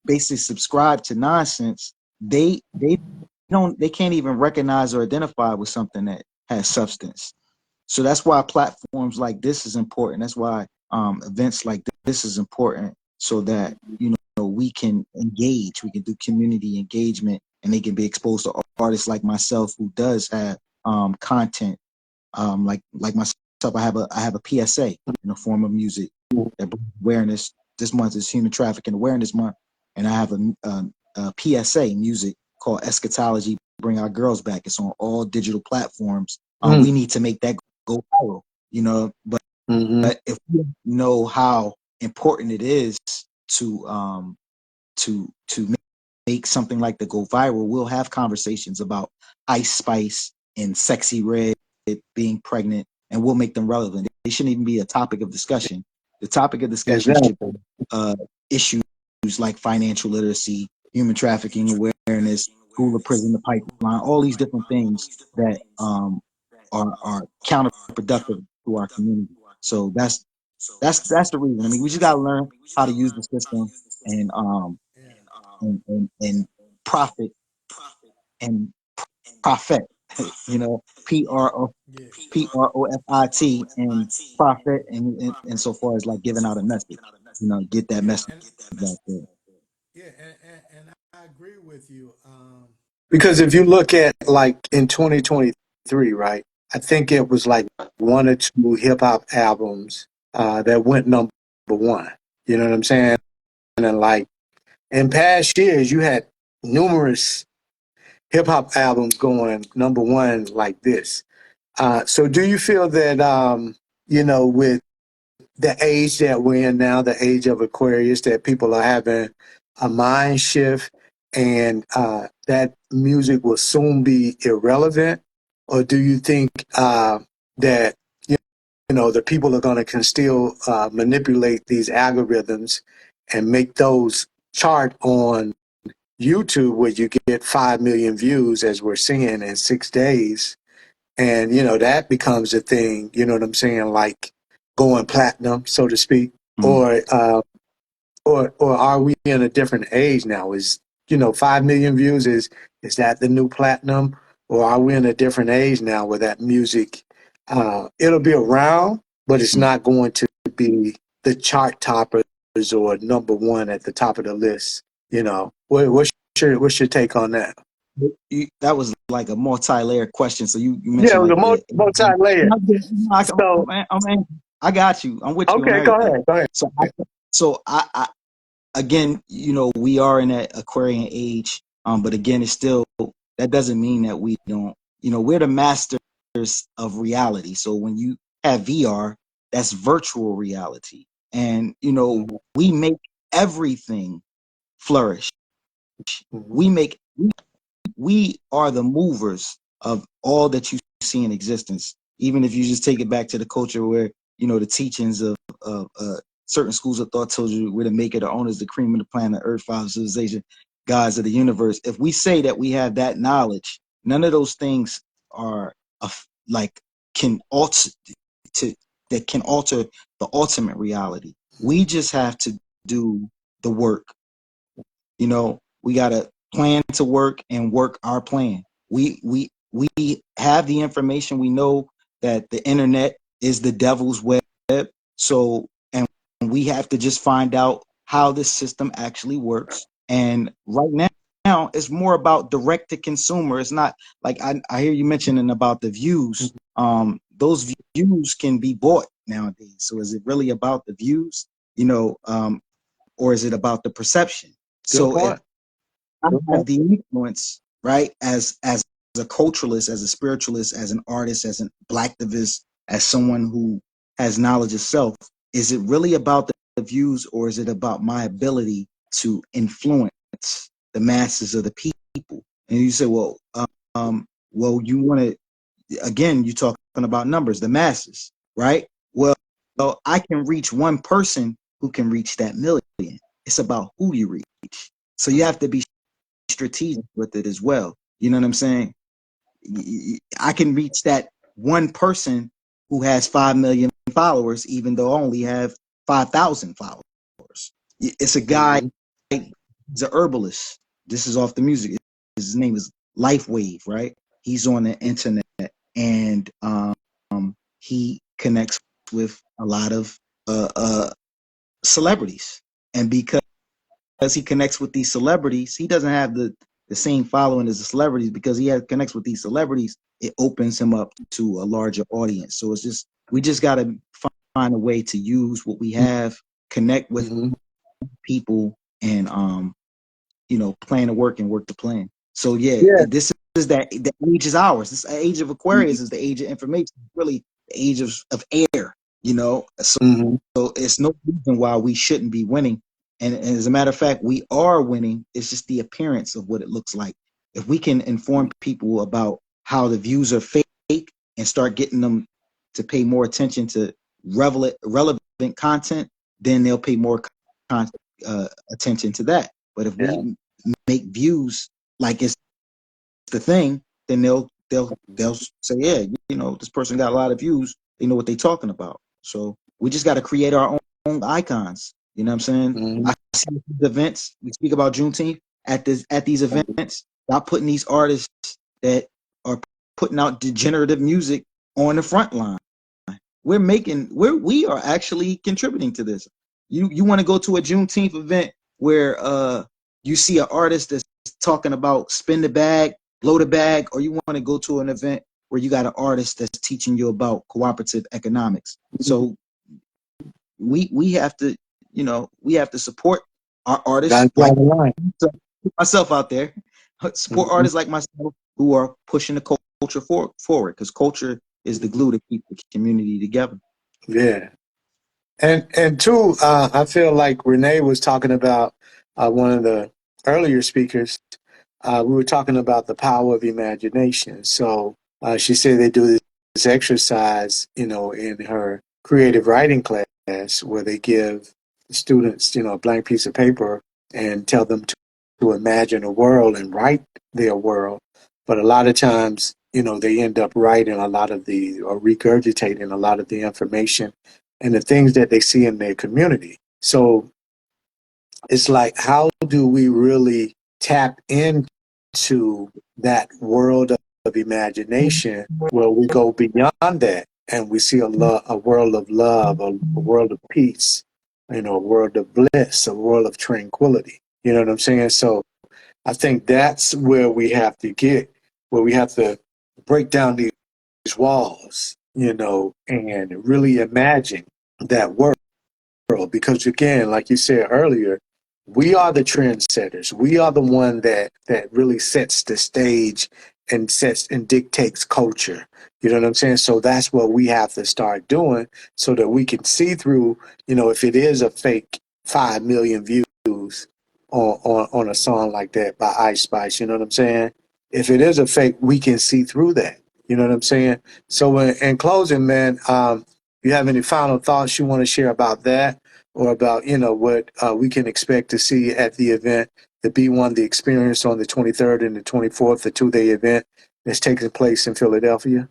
basically subscribe to nonsense. They they can't even recognize or identify with something that has substance. So that's why platforms like this is important. That's why events like this is important, so that we can engage, we can do community engagement, and they can be exposed to artists like myself who does have content. Like myself, I have a PSA in the form of music that brings awareness. This month is Human Trafficking Awareness Month, and I have a PSA music called Eschatology, Bring Our Girls Back. It's on all digital platforms. We need to make that go viral, but Mm-hmm. if we know how important it is to make something like that go viral, we'll have conversations about Ice Spice and Sexy Red being pregnant, and we'll make them relevant. They shouldn't even be a topic of discussion. The topic of discussion should Exactly. be issues like financial literacy, human trafficking awareness, school to prison to pipeline, all these different things that are counterproductive to our community. So that's the reason. I mean, we just gotta learn how to use the system and and profit and profit. PROFIT and profit and so far as like giving out a message. Get that Yeah, message out there. and I agree with you. Because if you look at like in 2023, right? I think it was like one or two hip hop albums that went number one. You know what I'm saying? And like in past years, you had numerous hip hop albums going number one like this. So do you feel that with the age that we're in now, the age of Aquarius, that people are having a mind shift and that music will soon be irrelevant? Or do you think that the people are going to can still manipulate these algorithms and make those chart on YouTube where you get 5 million views as we're seeing in 6 days? And, that becomes a thing, you know what I'm saying? Like going platinum, so to speak. Mm. Or are we in a different age now? 5 million views is that the new platinum? Or are we in a different age now where that music, it'll be around, but it's Mm. not going to be the chart toppers or number one at the top of the list? What's your take on that? That was like a multi-layered question. So you Yeah, it mentioned was a like the multi-layered. So, I got you. I'm with you on okay, go everything. ahead. Go ahead. So I again, we are in that Aquarian age. But again, it's still, that doesn't mean that we don't, we're the masters of reality. So when you have VR, that's virtual reality. And, we make everything flourish. Mhm. We are the movers of all that you see in existence. Even if you just take it back to the culture where, the teachings of certain schools of thought told you we're the maker, the owners, the cream of the planet, earth, father, civilization, gods of the universe. If we say that we have that knowledge, none of those things are like can alter to that can alter the ultimate reality. We just have to do the work. We gotta plan to work and work our plan. We have the information. We know that the internet is the devil's web. So, and we have to just find out how this system actually works. And right now it's more about direct to consumer. It's not like I hear you mentioning about the views. Those views can be bought nowadays. So is it really about the views? Or is it about the perception? Good So if point. I Good have point. the influence, right, as a culturalist, as a spiritualist, as an artist, as an blacktivist, as someone who has knowledge of self, is it really about the views, or is it about my ability to influence the masses of the people? And you say, well, you want to, again, you're talking about numbers, the masses, right? Well, I can reach one person who can reach that million. It's about who you reach. So you have to be strategic with it as well. You know what I'm saying? I can reach that one person who has 5 million followers, even though I only have 5,000 followers. It's a guy, Mhm. he's a herbalist. This is off the music. His name is LifeWave, right? He's on the internet, and he connects with a lot of celebrities, and because he connects with these celebrities, he doesn't have the same following as the celebrities. Because connects with these celebrities, it opens him up to a larger audience. So it's just, we just got to find a way to use what we have, connect with Mm-hmm. people, and plan to work and work the plan. So yeah, Yeah. this is that the age is ours. This age of Aquarius is the age of information, really the age of air. So Mm-hmm. it's no reason why we shouldn't be winning. And as a matter of fact, we are winning. It's just the appearance of what it looks like. If we can inform people about how the views are fake and start getting them to pay more attention to relevant content, then they'll pay more attention to that. But if Yeah. we make views like it's the thing, then they'll say, yeah, this person got a lot of views. They know what they're talking about. So we just got to create our own icons. You know what I'm saying? Mm-hmm. I see these events. We speak about Juneteenth at these events. Stop putting these artists that are putting out degenerative music on the front line. We are actually contributing to this. You want to go to a Juneteenth event where you see an artist that's talking about spin the bag, blow the bag, or you want to go to an event where you got an artist that's teaching you about cooperative economics. So we have to support our Gotta artists, draw like the line. myself out there, support Mm-hmm. artists like myself who are pushing the culture forward, because culture is the glue to keep the community together. Yeah. And two, I feel like Renee was talking about one of the earlier speakers. We were talking about the power of imagination. So she said they do this exercise, in her creative writing class where they give students, a blank piece of paper and tell them to imagine a world and write their world. But a lot of times, they end up writing a lot of or regurgitating a lot of the information and the things that they see in their community. So it's like, how do we really tap into that world of imagination where we go beyond that and we see a world of love, a world of peace, a world of bliss, a world of tranquility. You know what I'm saying? So I think that's where we have to where we have to break down these walls, and really imagine that world. Because again, like you said earlier, we are the trendsetters. We are the one that really sets the stage and sets and dictates culture. You know what I'm saying? So that's what we have to start doing so that we can see through, if it is a fake 5 million views on a song like that by Ice Spice, you know what I'm saying? If it is a fake, we can see through that. You know what I'm saying? So in closing, man, you have any final thoughts you want to share about that, or about what we can expect to see at the event, the B1, the experience on the 23rd and the 24th, the 2-day event that's taking place in Philadelphia?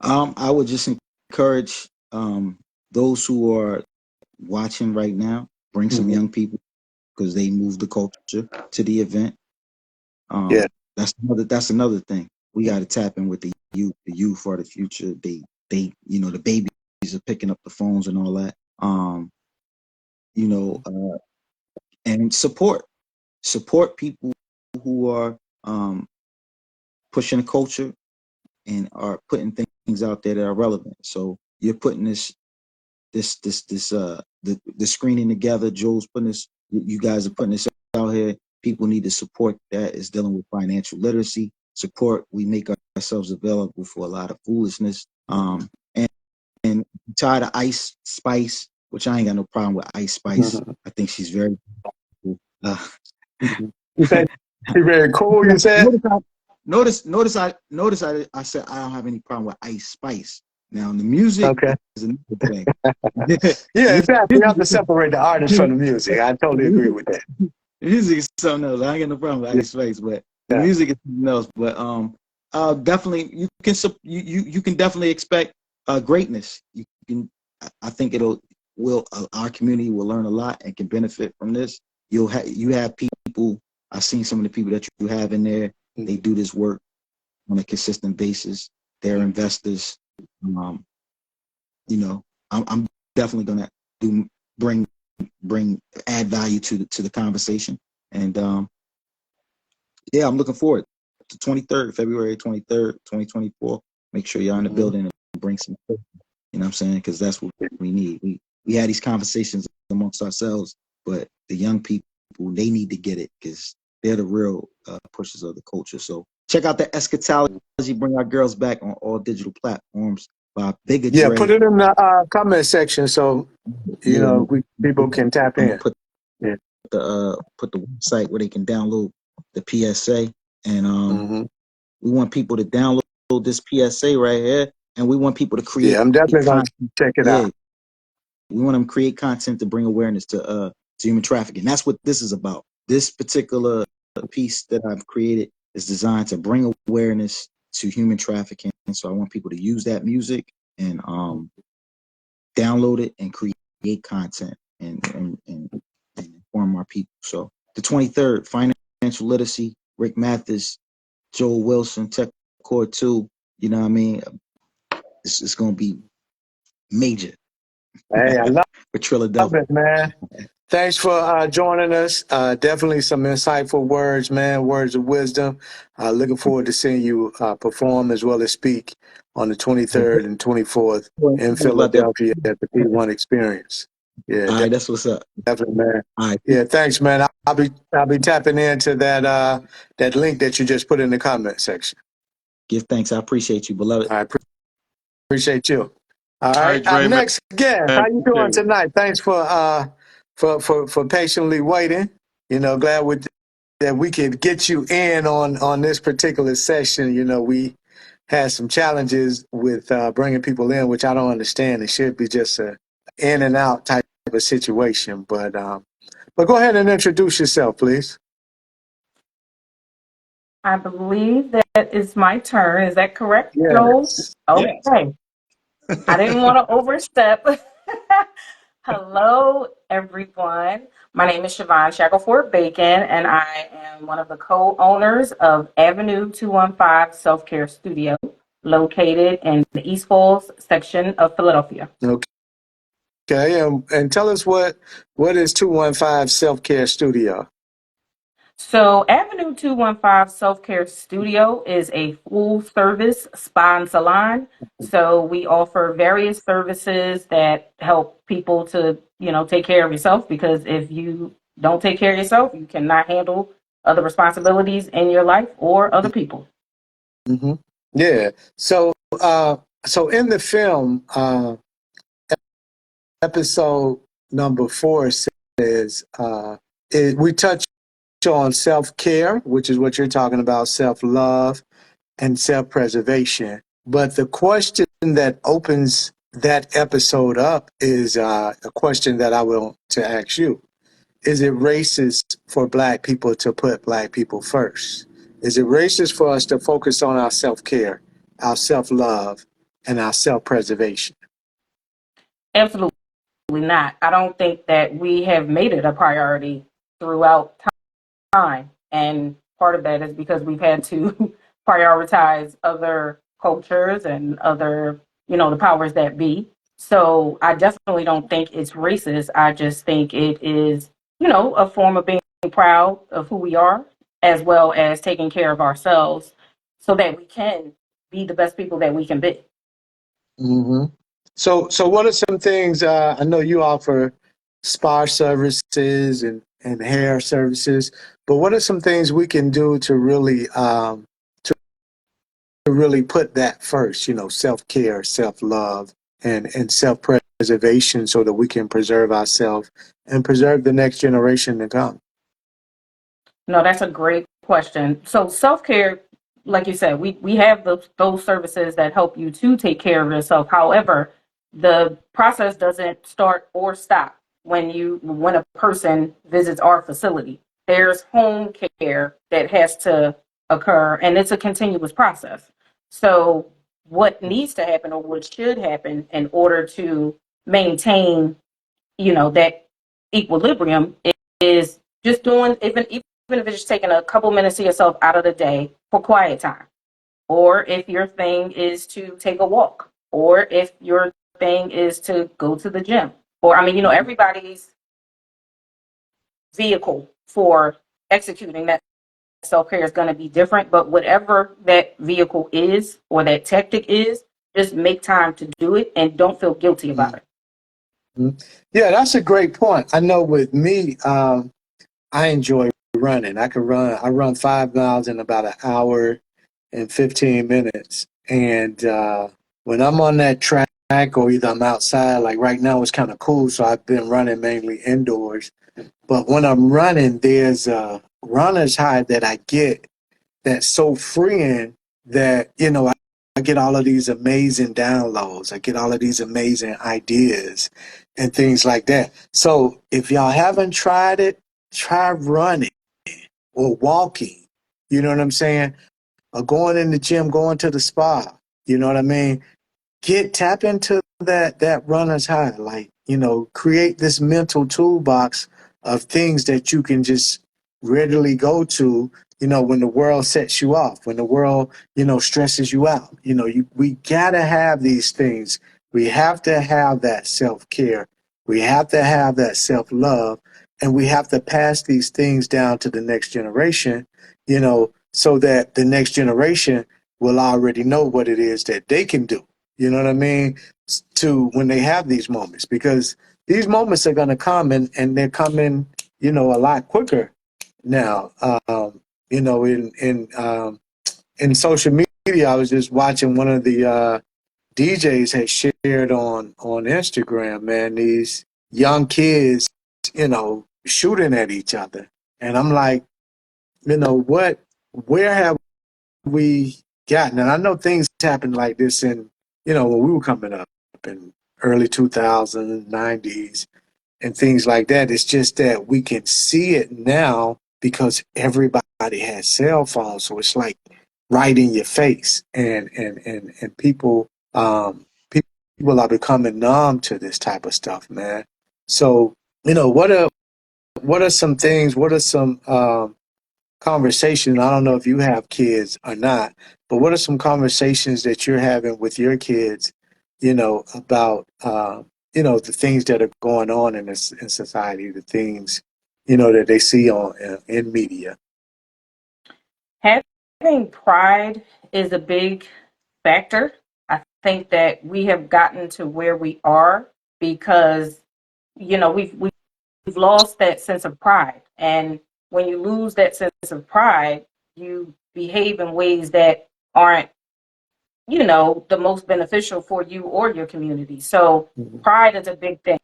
I would just encourage those who are watching right now, bring some Hmm. young people, because they move the culture to the event. Yeah. That's another thing. We got to tap in with the youth. The youth are the future. The babies are picking up the phones and all that. You know, and support people who are pushing the culture and are putting things out there that are relevant. So you're putting the screening together. Joel's putting this. You guys are putting this out here. People need to support that. Is dealing with financial literacy. Support. We make ourselves available for a lot of foolishness. And tired of Ice Spice, which I ain't got no problem with Ice Spice. Hmm. I think she's very cool. You said she's very cool. You said. Notice, I, notice I said I don't have any problem with Ice Spice. Now the music Okay. is another thing. Yeah, The exactly. You have to music, separate the artist from the music. I totally agree with that. the music is something else. I ain't got no problem with Yeah. Ice Spice, but the music is something else. But definitely you can definitely expect greatness. You can. I think our community will learn a lot and can benefit from this. You have people. I've seen some of the people that you have in there They do this work on a consistent basis. They're investors. Um, you know, I'm definitely gonna do bring add value to the conversation. And yeah, I'm looking forward to 23rd, February 23rd, 2024. Make sure y'all in the building and bring some. You know what I'm saying? Because that's what we need. We had these conversations amongst ourselves, but the young people, they need to get it because they're the real pushers of the culture. So check out the Eschatology. Bring our girls back on all digital platforms by Bigger Yeah, Dre. put it in the comment section so you Yeah, know people can tap I'm gonna in. Yeah. put the website where they can download the PSA, and we want people to download this PSA right here, and we want people to Yeah, create I'm definitely gonna content. check it Yeah, out. we want them to create content to bring awareness to human trafficking. That's what this is about. This particular piece that I've created is designed to bring awareness to human trafficking. So I want people to use that music and download it and create content and inform our people. So the 23rd, financial literacy, Rick Mathis, Joel Wilson, Tech Core 2, you know what I mean? It's going to be major Hey, I love for Trilladelphia. it, man. Thanks for joining us. Definitely some insightful words, man. Words of wisdom. Looking forward to seeing you perform as well as speak on the 23rd and 24th in About that. Philadelphia at the P1 Experience. Yeah, All right, that's what's up. definitely, man. All right, Yeah, thanks, man. I'll be tapping into that link that you just put in the comment section. give thanks. I appreciate you, beloved. I appreciate you. All All right, right, our Dre, man. next guest. How you doing Appreciate it. tonight? Thanks for patiently waiting. You know, glad that we could get you in on this particular session. You know, we had some challenges with bringing people in, which I don't understand. It should be just a in and out type of situation. But go ahead and introduce yourself, please. I believe that is my turn. Is that correct, Joel? Yes. Yes. Okay. I didn't want to overstep. Hello, everyone. My name is Siobhan Shackleford Bacon, and I am one of the co-owners of Avenue 215 Self Care Studio, located in the East Falls section of Philadelphia. Okay, and tell us what is 215 Self Care Studio? So, Avenue 215 Self Care Studio is a full service spa and salon. So, we offer various services that help people to, take care of yourself, because if you don't take care of yourself, you cannot handle other responsibilities in your life or other people. Mm-hmm. Yeah. So in the film, episode number 4 says we touch on self-care, which is what you're talking about, self-love and self-preservation. But the question that opens that episode up is a question that I want to ask you. Is it racist for Black people to put Black people first? Is it racist for us to focus on our self-care, our self-love, and our self-preservation? Absolutely not. I don't think that we have made it a priority throughout time. And part of that is because we've had to prioritize other cultures and other, the powers that be. So I definitely don't think it's racist. I just think it is, a form of being proud of who we are, as well as taking care of ourselves so that we can be the best people that we can be. Mm-hmm. So what are some things, I know you offer spa services and hair services, but what are some things we can do to really put that first, self-care, self-love, and self-preservation so that we can preserve ourselves and preserve the next generation to come? No, that's a great question. So self care, like you said, we have those services that help you to take care of yourself. However, the process doesn't start or stop when a person visits our facility. There's home care that has to occur, and it's a continuous process. So what needs to happen, or what should happen, in order to maintain, that equilibrium, is just doing, even if it's just taking a couple minutes of yourself out of the day for quiet time, or if your thing is to take a walk, or if your thing is to go to the gym, or I mean, everybody's vehicle for executing that self care is going to be different, but whatever that vehicle is or that tactic is, just make time to do it and don't feel guilty about it. Yeah, that's a great point. I know with me, I enjoy running. I run 5 miles in about an hour and 15 minutes. And when I'm on that track or either I'm outside, like right now it's kind of cool, so I've been running mainly indoors. But when I'm running, there's a runner's high that I get that's so freeing that, I get all of these amazing downloads. I get all of these amazing ideas and things like that. So if y'all haven't tried it, try running or walking. You know what I'm saying? Or going in the gym, going to the spa. You know what I mean? Tap into that runner's high. Like, create this mental toolbox of things that you can just readily go to, when the world sets you off, when the world, stresses you out. We gotta have these things. We have to have that self-care. We have to have that self-love, and we have to pass these things down to the next generation, so that the next generation will already know what it is that they can do. You know what I mean? To when they have these moments, because these moments are going to come, and they're coming, a lot quicker now. In social media, I was just watching one of the DJs had shared on Instagram, man, these young kids, shooting at each other. And I'm like, where have we gotten? And I know things happened like this when we were coming up in early 2000s, 90s, and things like that. It's just that we can see it now because everybody has cell phones. So it's like right in your face. And people are becoming numb to this type of stuff, man. So, what are some things, what are some conversation. I don't know if you have kids or not, but what are some conversations that you're having with your kids, about, the things that are going on in society, the things, that they see in media. Having pride is a big factor. I think that we have gotten to where we are because we've lost that sense of pride, and when you lose that sense of pride, you behave in ways that aren't the most beneficial for you or your community. So Mhm. pride is a big thing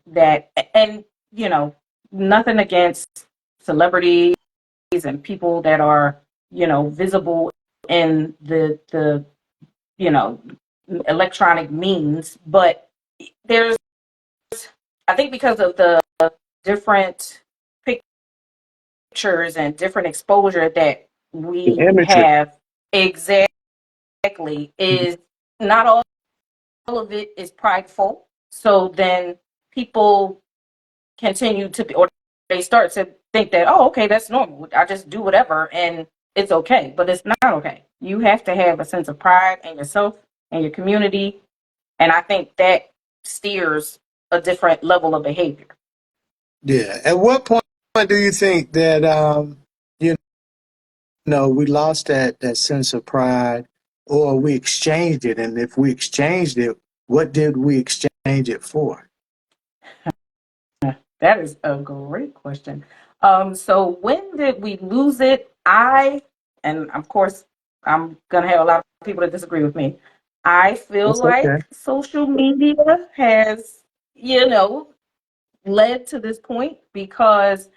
that, and nothing against celebrities and people that are visible in the you know electronic means, but there's, I think, because of the different pictures and different exposure that The we imagery. have, exactly, is not all of it is prideful. So then people continue to be, or they start to think that, oh, okay, that's normal. I just do whatever and it's okay. But it's not okay. You have to have a sense of pride in yourself and your community. And I think that steers a different level of behavior. Yeah. At what point do you think that you we lost that sense of pride, or we exchanged it? And if we exchanged it, what did we exchange it for? That is a great question. So when did we lose it? And of course, I'm gonna have a lot of people that disagree with me. I feel That's okay. like social media has, led to this point because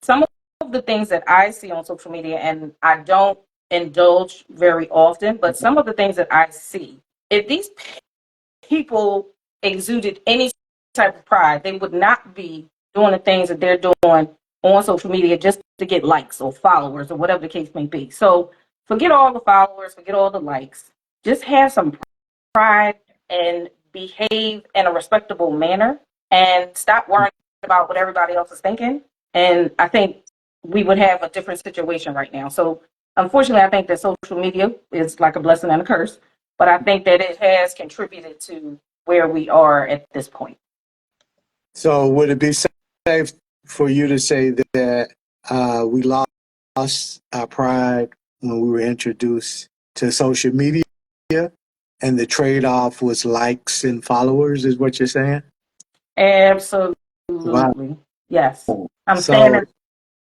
some of the things that I see on social media, and I don't indulge very often, but some of the things that I see, if these people exuded any type of pride, they would not be doing the things that they're doing on social media just to get likes or followers or whatever the case may be. So forget all the followers, forget all the likes. Just have some pride and behave in a respectable manner and stop worrying about what everybody else is thinking. And I think we would have a different situation right now. So unfortunately, I think that social media is like a blessing and a curse, but I think that it has contributed to where we are at this point. So would it be safe for you to say that we lost our pride when we were introduced to social media, and the trade-off was likes and followers? Is what you're saying? Wow. Absolutely. Yes. I'm standing So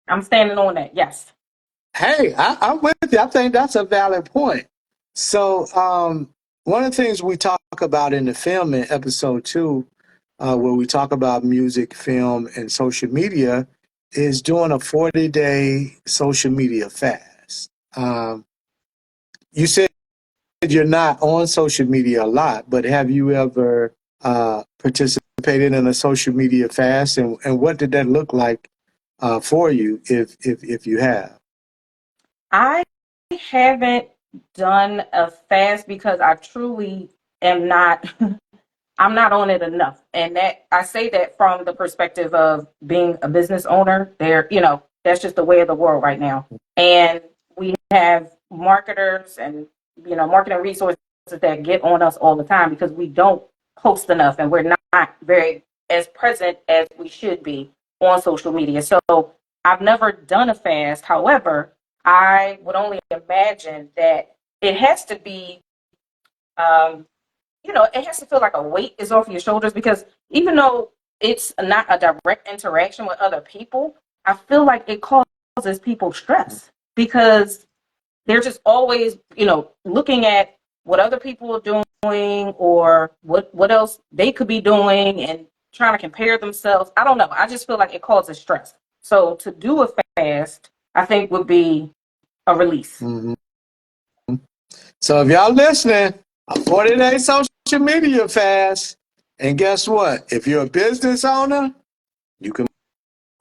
I'm standing on that. Yes. hey, I'm with you. I think that's a valid point. So, one of the things we talk about in the film in episode 2, where we talk about music, film, and social media, is doing a 40-day social media fast. You said you're not on social media a lot, but have you ever participated in a social media fast, and what did that look like for you, if you have? I haven't done a fast because I truly am not I'm not on it enough. And that I say that from the perspective of being a business owner. That's just the way of the world right now. And we have marketers and marketing resources that get on us all the time because we don't post enough and we're not very as present as we should be on social media. So I've never done a fast. However, I would only imagine that it has to be um, it has to feel like a weight is off your shoulders because even though it's not a direct interaction with other people, I feel like it causes people stress because they're just always, looking at what other people are doing or what else they could be doing and trying to compare themselves. I don't know. I just feel like it causes stress. So to do a fast, I think would be a release. Mhm. So if y'all listening, a 40-day social media fast. And guess what? If you're a business owner, you can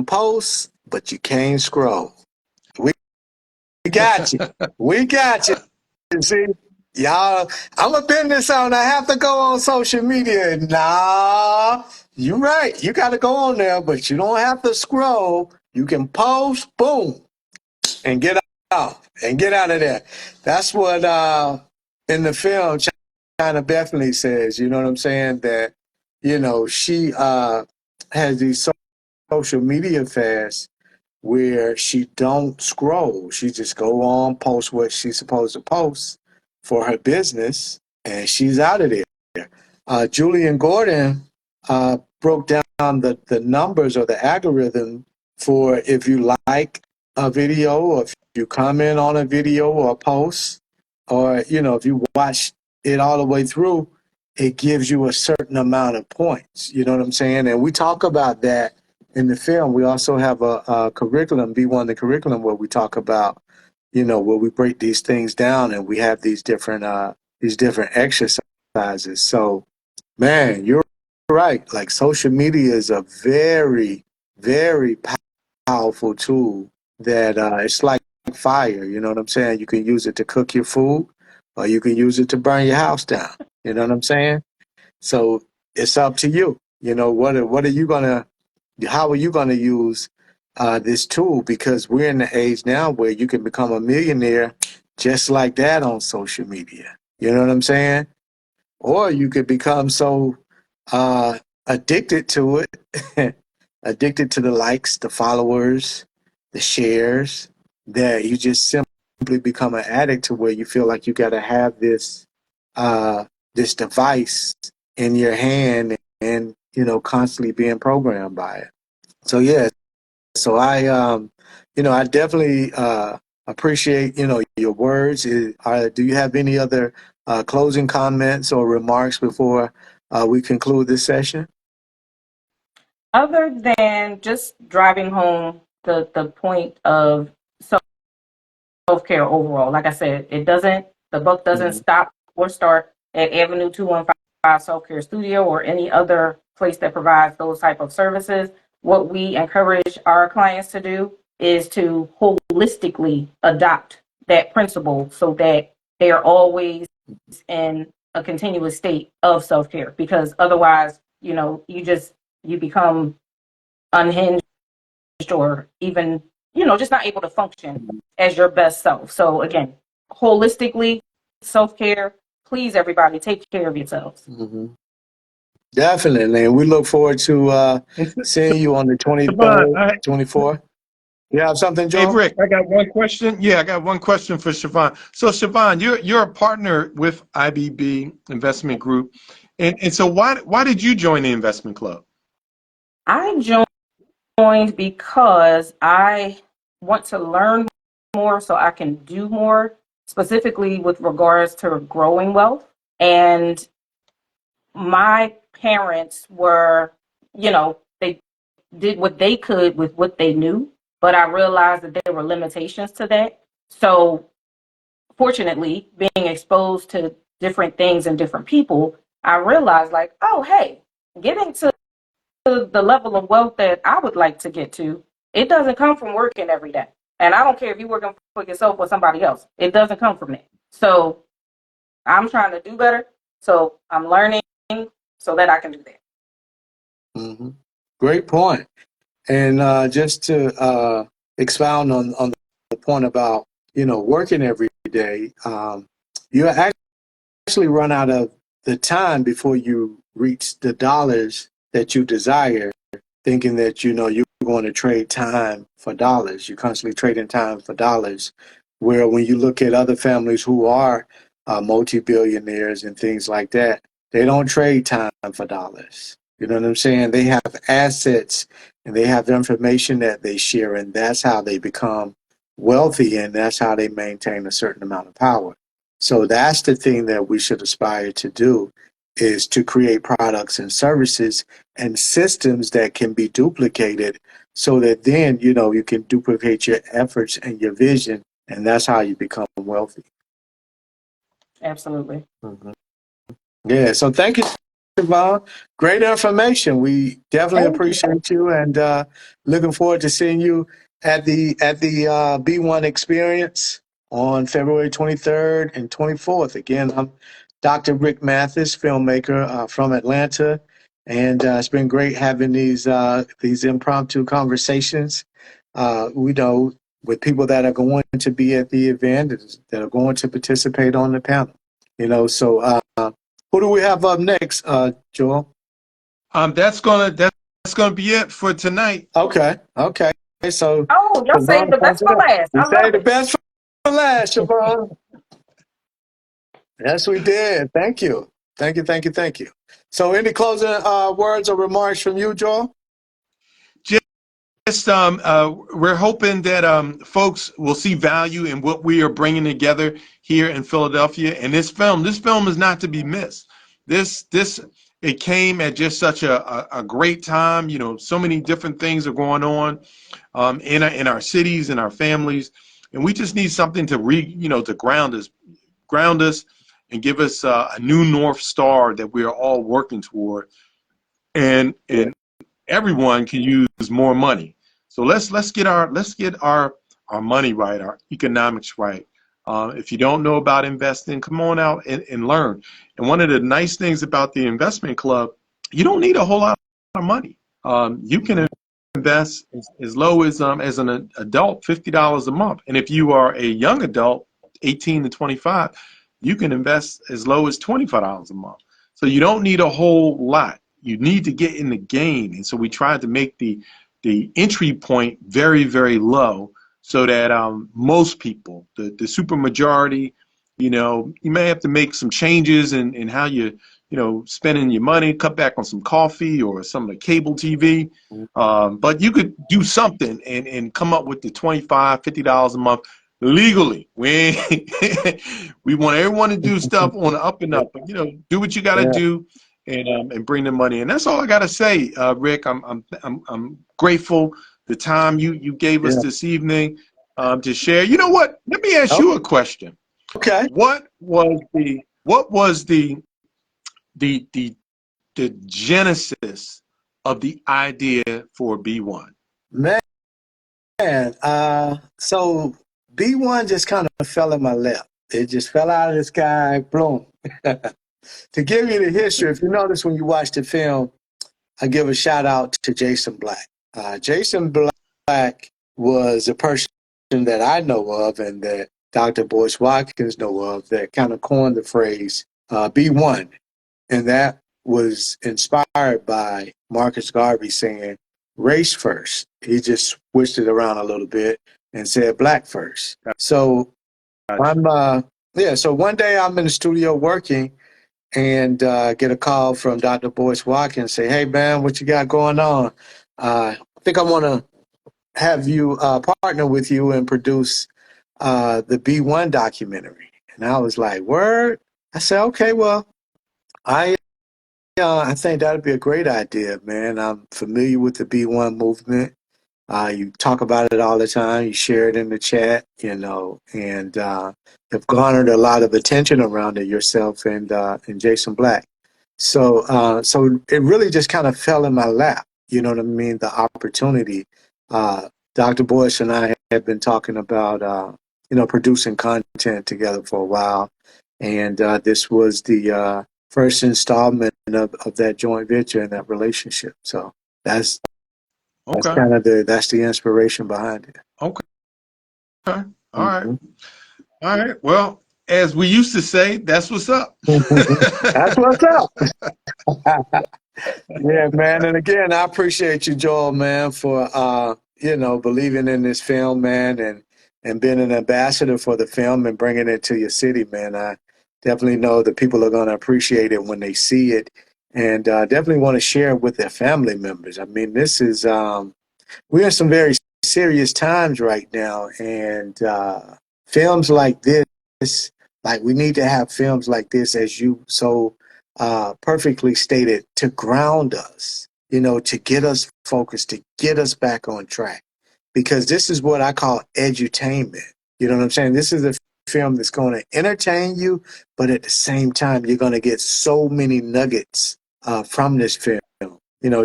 post, but you can't scroll. We got you. We got you. See, y'all, I'm a business owner. I have to go on social media. Nah, you're right. You got to go on there, but you don't have to scroll. You can post, boom, and get out and get out of there. That's what in the film China Bethany says. You know what I'm saying? That she has these social media fasts where she don't scroll. She just go on, post what she's supposed to post for her business, and she's out of there. Julian Gordon broke down the numbers or the algorithm for if you like a video or if you comment on a video or a post, or if you watch it all the way through, it gives you a certain amount of points. You know what I'm saying? And we talk about that in the film. We also have a curriculum, B1, the curriculum, where we talk about, where we break these things down and we have these different exercises. So, man, you're right. Like social media is a very, very powerful tool that it's like fire. You know what I'm saying? You can use it to cook your food, or you can use it to burn your house down. You know what I'm saying? So it's up to you. What are you gonna? How are you gonna use this tool? Because we're in the age now where you can become a millionaire just like that on social media. You know what I'm saying? Or you could become so uh, addicted to it, addicted to the likes, the followers, the shares, that you just simply become an addict to where you feel like you got to have this device in your hand and constantly being programmed by it. So yeah, so I definitely appreciate your words. Do you have any other closing comments or remarks before we conclude this session? Other than just driving home the point of self-care overall. Like I said, the book doesn't Mhm. stop or start at Avenue 215 Self-Care Studio or any other place that provides those type of services. What we encourage our clients to do is to holistically adopt that principle so that they are always in a continuous state of self-care, because otherwise, you become unhinged or even just not able to function as your best self. So again, holistically, self-care, please everybody take care of yourselves. Mm-hmm. Definitely. And we look forward to And seeing you on the Siobhan, 23rd, 24th. You have something, hey Joel? Rick, I got one question. Yeah, I got one question for Siobhan. So Siobhan, you're a partner with IBB Investment Group, and so why did you join the investment club? I joined because I want to learn more so I can do more, specifically with regards to growing wealth. And my parents were, they did what they could with what they knew, but I realized that there were limitations to that. So, fortunately, being exposed to different things and different people, I realized, like, oh, hey, getting to the level of wealth that I would like to get to, it doesn't come from working every day. And I don't care if you're working for yourself or somebody else, it doesn't come from that. So, I'm trying to do better. So, I'm learning so that I can do that. Mm-hmm. Great point. And just to expound on the point about, working every day, you actually run out of the time before you reach the dollars that you desire, thinking that, you're going to trade time for dollars. You're constantly trading time for dollars. Where when you look at other families who are multi-billionaires and things like that, they don't trade time for dollars. You know what I'm saying? They have assets and they have information that they share, and that's how they become wealthy, and that's how they maintain a certain amount of power. So that's the thing that we should aspire to do, is to create products and services and systems that can be duplicated, so that then, you can duplicate your efforts and your vision, and that's how you become wealthy. Absolutely. Mhm. Yeah, so thank you, Siobhan. Great information. We definitely Thank you. appreciate you, and looking forward to seeing you at the B1 experience on February 23rd and 24th. Again, I'm Dr. Rick Mathis, filmmaker from Atlanta, and it's been great having these impromptu conversations. We know with people that are going to be at the event, that are going to participate on the panel. So who do we have up next, Joel? That's gonna be it for tonight. Okay, okay. So Oh, y'all saved Siobhan the best pointed for out. last. We I saved love the it. best for last, Siobhan. Yes, we did. Thank you. Thank you, thank you, thank you. So any closing words or remarks from you, Joel? Just we're hoping that folks will see value in what we are bringing together here in Philadelphia. And this film is not to be missed. This it came at just such a great time. So many different things are going on in our cities, in our families, and we just need something to ground us, and give us a new North Star that we are all working toward. And everyone can use more money. So let's get our money right, our economics right. If you don't know about investing, come on out and learn. And one of the nice things about the investment club, you don't need a whole lot of money. You can invest as low as an adult, $50 a month. And if you are a young adult, 18 to 25, you can invest as low as $25 a month. So you don't need a whole lot. You need to get in the game. And so we tried to make the entry point very, very low, so that most people, the super majority, you may have to make some changes in how spending your money, cut back on some coffee or some of the cable TV. But you could do something and come up with the $25, $50 a month legally. We want everyone to do stuff on the up and up, but do what you got to Yeah, do, and bring the money. And that's all I got to say, Rick. I'm grateful the time you gave us yeah. this evening to share. You know what? Let me ask you a question. Okay. What was the genesis of the idea for B1? Man, so B1 just kind of fell in my lap. It just fell out of the sky, boom. To give you the history, if you notice when you watch the film, I give a shout out to Jason Black. Jason Black was a person that I know of and that Dr. Boyce Watkins know of that kind of coined the phrase B1. And that was inspired by Marcus Garvey saying race first. He just switched it around a little bit and said black first. So Gotcha. I'm yeah, so one day I'm in the studio working and get a call from Dr. Boyce Watkins say, "Hey man, what you got going on? I think I want to have you partner with you and produce the B1 documentary." And I was like, "Word?" I said, "Okay, well, I I think that'd be a great idea, man. I'm familiar with the B1 movement. You talk about it all the time. You share it in the chat, you know, and have garnered a lot of attention around it yourself and Jason Black. So it really just kind of fell in my lap. You know what I mean? The opportunity. Dr. Boyce and I have been talking about, producing content together for a while, and this was the first installment of that joint venture and that relationship. So that's Okay. kind of that's the inspiration behind it. Okay. All right. Mm-hmm. All right. Well, as we used to say, that's what's up. That's what's up. Yeah, man. And again, I appreciate you, Joel, man, for believing in this film, man, and being an ambassador for the film and bringing it to your city, man. I definitely know that people are going to appreciate it when they see it, and definitely want to share it with their family members. I mean, this is we're in some very serious times right now, and films like this, like we need to have films like this, as you so perfectly stated, to ground us, to get us focused, to get us back on track, because this is what I call edutainment. You know what I'm saying? This is a film that's going to entertain you, but at the same time, you're going to get so many nuggets from this film.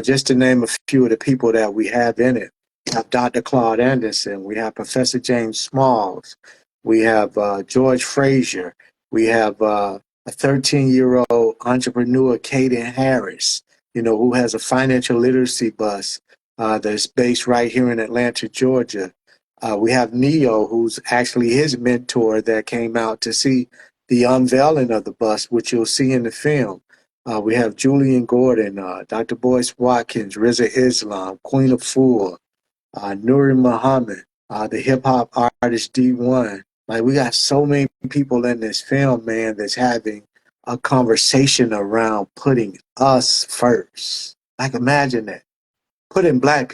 Just to name a few of the people that we have in it. We have Dr. Claude Anderson. We have Professor James Smalls. We have George Frazier. We have a 13-year-old entrepreneur, Kaden Harris, who has a financial literacy bus that's based right here in Atlanta, Georgia. We have Neo, who's actually his mentor that came out to see the unveiling of the bus, which you'll see in the film. We have Julian Gordon, Dr. Boyce Watkins, Riza Islam, Queen of Fool, Nuri Muhammad, the hip hop artist D1. Like, we got so many people in this film, man, that's having a conversation around putting us first. Like, imagine that. Putting black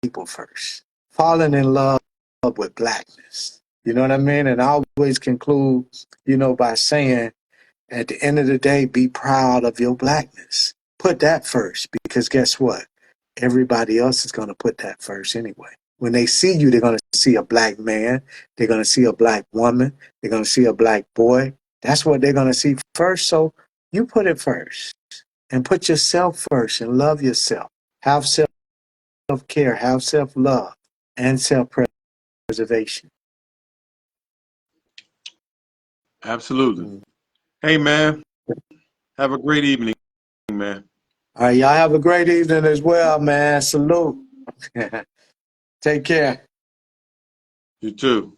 people first. Falling in love with blackness. You know what I mean? And I always conclude, by saying, at the end of the day, be proud of your blackness. Put that first, because guess what? Everybody else is going to put that first anyway. When they see you, they're going to see a black man. They're going to see a black woman. They're going to see a black boy. That's what they're going to see first. So you put it first and put yourself first and love yourself. Have self-care, have self-love, and self-preservation. Absolutely. Mm. Hey, man, have a great evening, man. All right, y'all have a great evening as well, man. Salute. Take care. You too.